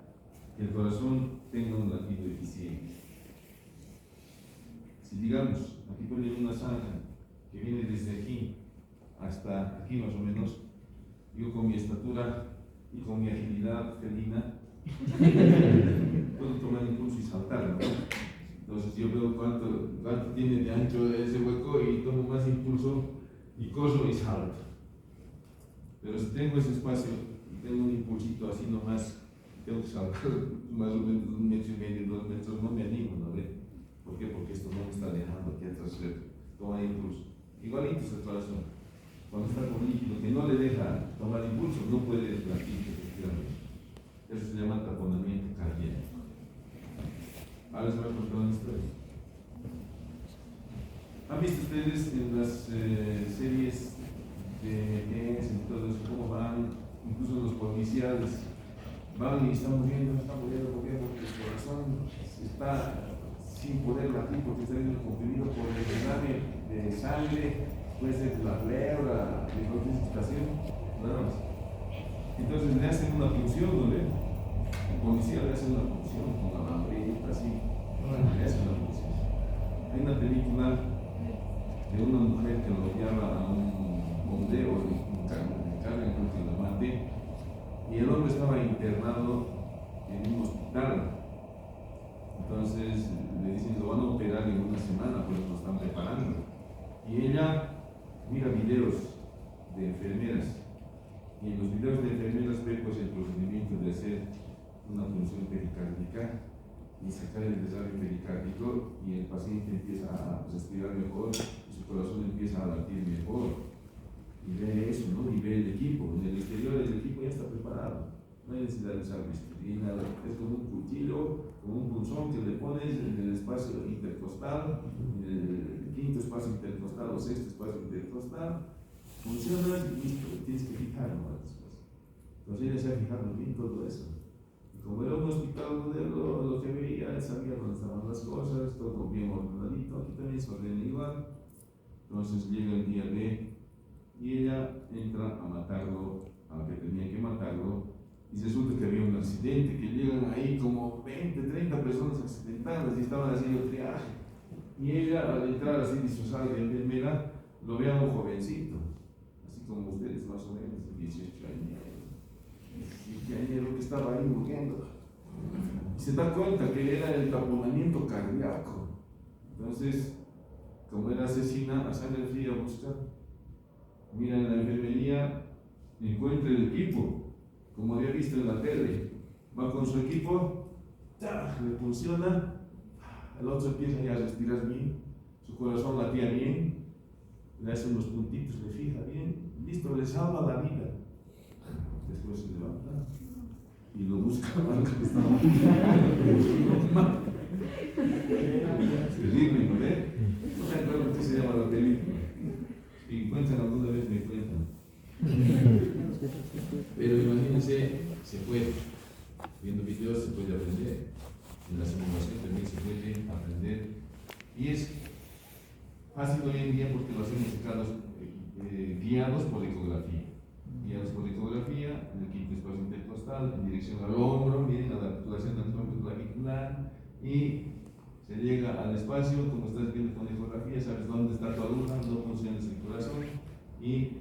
que el corazón tenga un latido eficiente. Si digamos, aquí ponen una zanja que viene desde aquí hasta aquí más o menos, yo con mi estatura y con mi agilidad felina puedo tomar impulso y saltar, ¿no? Entonces yo veo cuánto tiene de ancho ese hueco y tomo más impulso y corro y salto. Pero si tengo ese espacio y tengo un impulsito así nomás, tengo que saltar más o menos 1,5 metros, 2 metros, no me animo, ¿no ve? ¿Por qué? Porque esto no me está dejando aquí atrás tomar impulso. Igualito es el corazón. Cuando está con líquido que no le deja tomar impulso, no puede latir efectivamente. Eso se llama taponamiento cardíaco. Ahora se va a contar una historia. ¿Han visto ustedes en las series de ES y todo eso, cómo van, incluso los policiales, van y están muriendo, ¿por qué? Porque el corazón está sin poder latir, porque está siendo comprimido por el derrame de sangre, puede ser la pleura, de intoxicación, nada más. Entonces le hacen una punción, ¿no ven? El policía le hace una punción con la lambrita, así, le hace una punción. Hay una película de una mujer que lo lleva a un bombeo de carga, creo que lo mate, y el hombre estaba internado en un hospital. Entonces le dicen, lo van a operar en una semana, pues lo están preparando. Y ella mira videos de enfermeras, y en los videos de enfermeras ve pues el procedimiento de hacer una punción pericárdica y sacar el desarme pericárdico, y el paciente empieza a respirar mejor, y su corazón empieza a latir mejor. Y ve eso, ¿no? Y ve el equipo. En el exterior el equipo ya está preparado. No hay necesidad de usar bisturí, nada. Es como un cuchillo, como un punzón que le pones en el espacio intercostal, en el quinto espacio intercostal o sexto espacio intercostal. Funciona y listo, tienes que fijarlo después. Entonces ella se ha fijado bien todo eso. Y como era un hospital modelo, lo que veía, él sabía dónde estaban las cosas, todo bien ordenadito, aquí también se ordena igual. Entonces llega el día D y ella entra a matarlo, a que tenía que matarlo, y resulta que había un accidente, que llegan ahí como 20, 30 personas accidentadas y estaban haciendo triaje. Y ella, al entrar así disfrazada de enfermera, lo ve a un jovencito, así como ustedes más o menos, 18 años, 17 años, que estaba ahí muriendo. Y se da cuenta que era el taponamiento cardíaco. Entonces, como era asesina, a sangre fría busca, mira en la enfermería, encuentra el equipo, como había visto en la tele, va con su equipo, le funciona, el otro empieza ya a respirar bien, su corazón latía bien, le hace unos puntitos, le fija bien, listo, le salva la vida. Después se levanta y lo busca terrible, ¿no ve? No me acuerdo qué se llama la película. Si cuentan alguna vez me cuentan. Pero imagínense, se puede. Viendo videos se puede aprender. En la simulación también se puede aprender. Y es fácil hoy en día porque lo hacemos guiados por ecografía. Guiados por ecografía, en el quinto espacio intercostal, en dirección al hombro, miren a la articulación anatómica clavicular, y se llega al espacio, como estás viendo con ecografía, sabes dónde está tu aguja, no funciona el corazón, y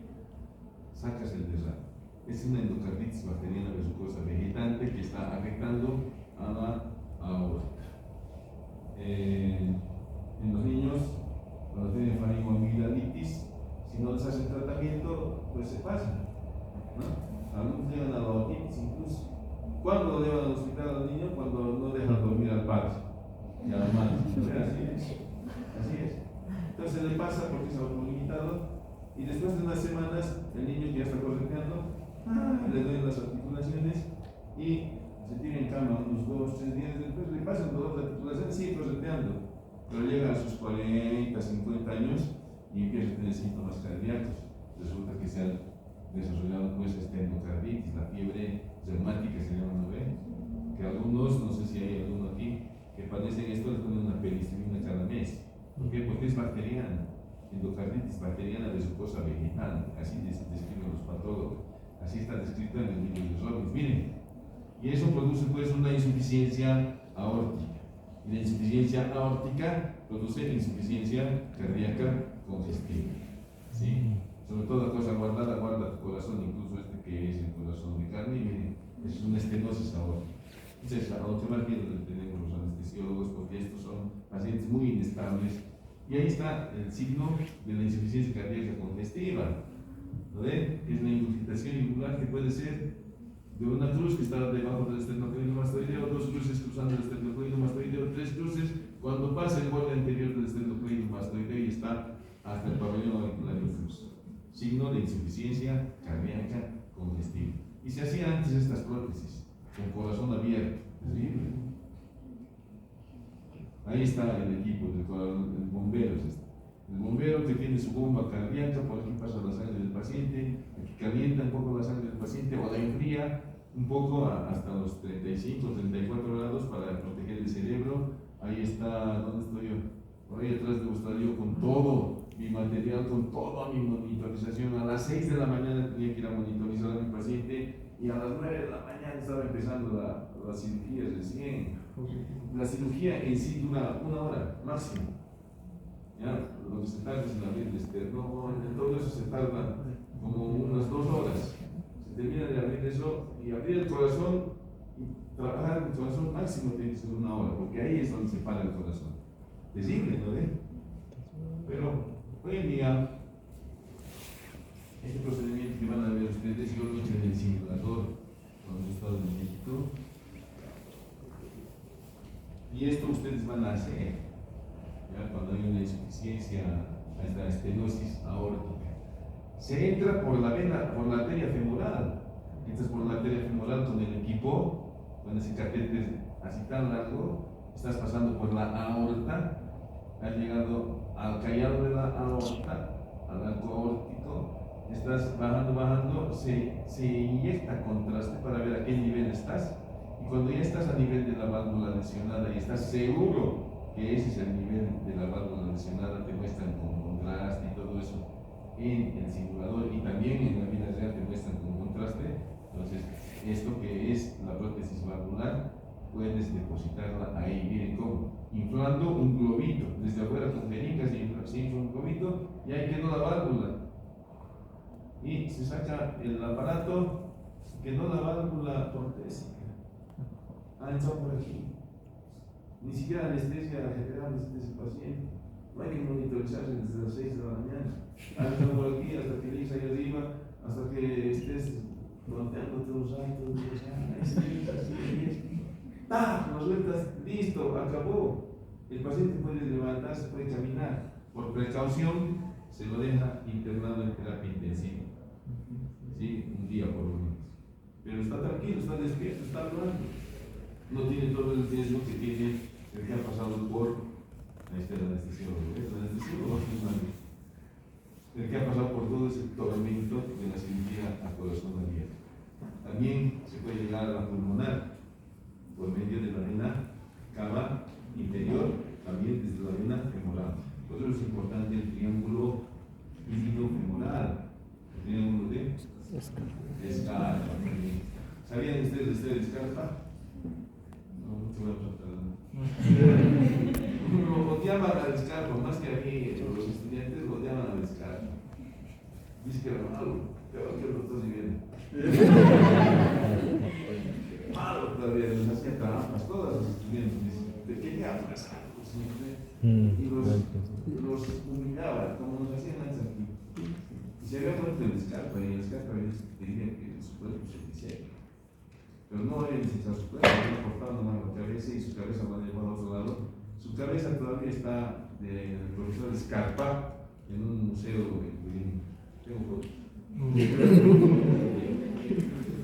sacas el derrame. Es una endocarditis bacteriana vesículosa vegetante que está afectando a la aorta. En los niños, cuando tienen faringoamigdalitis, si no les hacen tratamiento, pues se pasa, ¿no? Algunos llegan a la otitis incluso. ¿Cuándo lo llevan al hospital al niño? Cuando no dejan dormir al padre y a la madre. Así es. Así es. Entonces le pasa porque es autolimitado, y después de unas semanas el niño que ya está correteando, le duelen las articulaciones y se tira en cama unos 2, 3 días después, le pasa el dolor de articulación, sigue correteando, pero llega a sus 40, 50 años y empieza a tener síntomas cardíacos. Resulta que se ha desarrollado pues endocarditis, la fiebre reumática se llama, ¿no ven? Que algunos, no sé si hay alguno aquí, que padecen esto, les ponen una penicilina cada mes. ¿Por qué? Porque es bacteriana. endocarditis bacteriana vescosa vegetal, así describen los patólogos, así está descrito en el libro de Robbins. Miren, y eso produce pues una insuficiencia aórtica, y la insuficiencia aórtica produce insuficiencia cardíaca congestiva, ¿sí? Sobre todo cosa guardada, guarda tu corazón, incluso este que es el corazón de carne, y miren, es una estenosis aórtica. Entonces, a lo que más miedo le tenemos los anestesiólogos, porque estos son pacientes muy inestables. Y ahí está el signo de la insuficiencia cardíaca congestiva. ¿Lo ven? Es la ingurgitación yugular que puede ser de una cruz que está debajo del esternocleidomastoideo, dos cruces cruzando el esternocleidomastoideo, tres cruces cuando pasa el borde anterior del esternocleidomastoideo y está hasta el pabellón auricular incluso. Signo de insuficiencia cardíaca congestiva. Y se hacían antes estas prótesis con corazón abierto. ¿Sí? Ahí está el equipo del bombero. El bombero que tiene su bomba cardíaca, por aquí pasa la sangre del paciente, aquí calienta un poco la sangre del paciente o la enfría un poco hasta los 35, 34 grados para proteger el cerebro. Ahí está, ¿dónde estoy yo? Por ahí atrás debo estar yo con todo mi material, con toda mi monitorización. A las 6 de la mañana tenía que ir a monitorizar a mi paciente y a las 9 de la mañana estaba empezando la cirugía recién. La cirugía en sí dura 1 hora máximo. ¿Ya? Lo que se tarda es en abrir el esternón, en todo eso se tarda como unas 2 horas. Se termina de abrir eso y abrir el corazón y trabajar el corazón máximo tiene que ser 1 hora, porque ahí es donde se para el corazón. Terrible, ¿no ven? Pero hoy en día, este procedimiento que van a ver ustedes, yo lo he hecho en el simulador cuando he estado en México. Y esto ustedes van a hacer, ¿ya? Cuando hay una insuficiencia, esta estenosis aórtica. Se entra por la vena, por la arteria femoral. Entras por la arteria femoral con el equipo, con ese catéter así tan largo, estás pasando por la aorta, has llegado al callado de la aorta, al arco aórtico, estás bajando, se inyecta contraste para ver a qué nivel estás. Y cuando ya estás a nivel de la válvula lesionada y estás seguro que ese es el nivel de la válvula lesionada, te muestran con contraste y todo eso en el simulador y también en la vida real te muestran con contraste. Entonces, esto que es la prótesis valvular, puedes depositarla ahí. Miren cómo, inflando un globito, desde afuera con jeringas se infla un globito y ahí quedó la válvula. Y se saca el aparato, quedó la válvula protésica. Ha entrado por aquí. Ni siquiera anestesia general de ese paciente. No hay que monitorizarse desde las 6 de la mañana. Ha entrado por aquí hasta que llegues ahí arriba, hasta que estés fronteándote un rato. ¡Ah! Lo sueltas, listo, acabó. El paciente puede levantarse, puede caminar. Por precaución, se lo deja internado en terapia intensiva. ¿Sí? Un día por lo menos. Pero está tranquilo, está despierto, está hablando. No tiene todo el riesgo que tiene el que ha pasado por el anestesiólogo. El anestesiólogo es malo. El que ha pasado por todo ese tormento de la cirugía a corazón abierto. También se puede llegar a la pulmonar por medio de la vena cava inferior, también desde la vena femoral. Por eso es importante el triángulo ilino-femoral, el triángulo de Scarpa. ¿Sabían ustedes de Scarpa? No, mucho voy a tratar. Lo llaman al Scarpa, más que a mí, los estudiantes lo llaman al Scarpa. Dice que era malo, pero que lo estás viviendo. Malo todavía, les hacía trampas, todas los estudiantes dicen, ¿de qué le hablas? Y los humillaba, como nos hacían antes aquí. Y se había muerto el Scarpa, y el Scarpa quería que su cuerpo se hiciera. Pero no había desechado su cuerpo, había cortado nomás la cabeza y su cabeza lo ha llevado a otro lado. Su cabeza todavía está del profesor Scarpa en un museo en tengo fotos.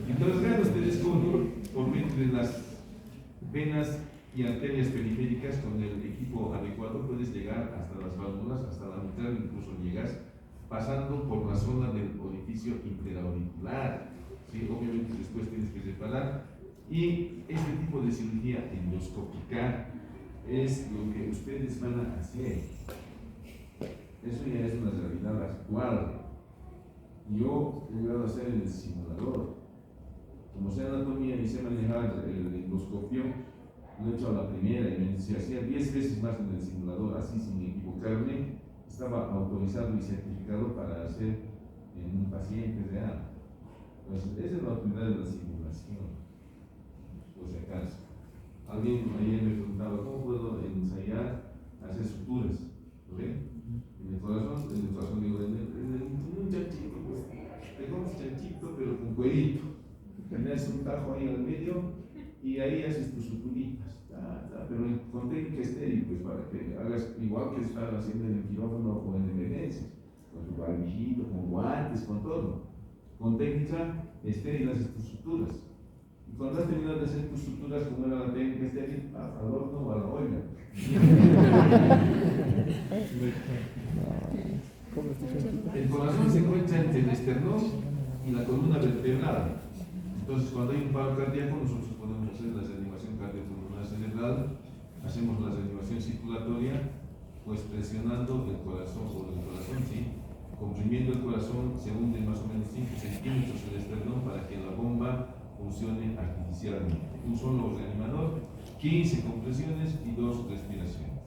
Entonces vean ustedes cómo por medio de las venas y arterias periféricas con el equipo adecuado puedes llegar hasta las válvulas, hasta la mitad, incluso llegas pasando por la zona del orificio interauricular. ¿Sí? Obviamente después tienes que reparar. Y este tipo de cirugía endoscópica es lo que ustedes van a hacer. Eso ya es una realidad actual. Yo he llegado a hacer el simulador. Como sé anatomía y sé manejar el endoscopio, lo he hecho a la primera y me decía, hacía 10 veces más en el simulador, así sin equivocarme, estaba autorizado y certificado para hacer en un paciente real. Entonces, esa es la utilidad de la simulación, por si acaso. Alguien ayer me preguntaba, ¿cómo puedo ensayar hacer suturas? ¿Lo ven? En el corazón digo, en un chanchito, pues, pegamos chanchito, pero con cuerito. Tenés un tajo ahí al medio y ahí haces tus suturitas, pero con técnica estéril, pues para que hagas igual que estar haciendo en el quirófano o en emergencias, con tu barbijito, con guantes, con todo. Con técnica estéril haces tus suturas. Y cuando has terminado de hacer tus suturas, como era la técnica estéril, al horno o a la olla. El corazón se encuentra entre el esternón y la columna vertebral. Entonces, cuando hay un paro cardíaco, nosotros podemos hacer la reanimación cardiopulmonar cerebral, hacemos la reanimación circulatoria, pues presionando el corazón sobre el corazón, ¿sí? Comprimiendo el corazón, se hunde más o menos 5 centímetros el esternón para que la bomba funcione artificialmente. Un solo reanimador, 15 compresiones y 2 respiraciones.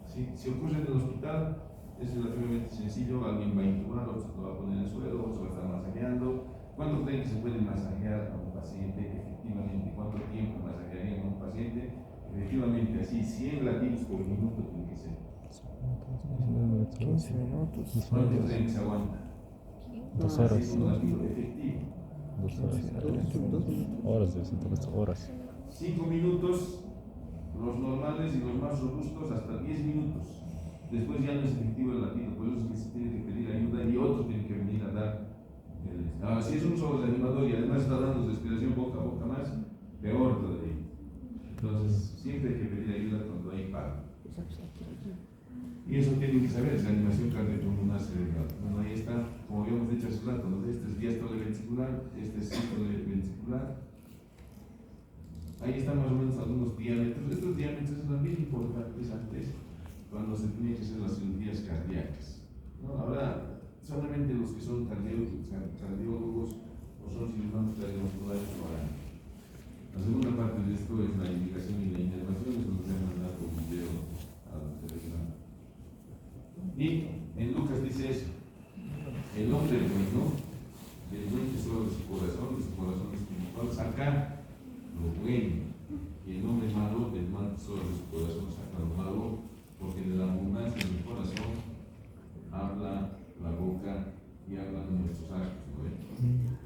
¿Sí? Si ocurre en el hospital, es relativamente sencillo, alguien va a intubar, otro lo va a poner en el suelo, otro va a estar masajeando. ¿Cuánto creen que se puede masajear a un paciente efectivamente? ¿Cuánto tiempo masajearían a un paciente? Efectivamente, así 100 latidos por minuto tiene que ser. 15 minutos. ¿Cuánto creen que se aguanta? 2 horas. Así, un latido efectivo. 2 horas. Horas, debe ser 2 horas. 5 minutos, los normales y los más robustos, hasta 10 minutos. Después ya no es efectivo el latido, por eso es que se tiene que pedir ayuda y otros tienen que venir a dar. Si es un solo reanimador y además está dando respiración boca a boca más, peor todavía. Entonces, siempre hay que pedir ayuda cuando hay paro. Y eso tienen que saber, es reanimación cardiopulmonar cerebral. Bueno, ahí está, como habíamos dicho hace rato, ¿no? Este es diástole ventricular, este es sístole ventricular. Ahí están más o menos algunos diámetros. Estos diámetros son bien importantes antes, cuando se tenían que hacer las cirugías cardíacas, ¿no? Ahora, solamente los que son cardiólogos o son cirujanos cardiovasculares lo harán. La segunda parte de esto es la indicación y la inervación, eso lo voy a mandar por video al Telegram. Y en Lucas dice eso: el hombre bueno, del buen tesoro de su corazón espiritual, saca lo bueno, y el hombre malo, del mal tesoro de su corazón, saca lo malo, porque de la abundancia del corazón habla la boca y hablan nuestros actos, ¿no?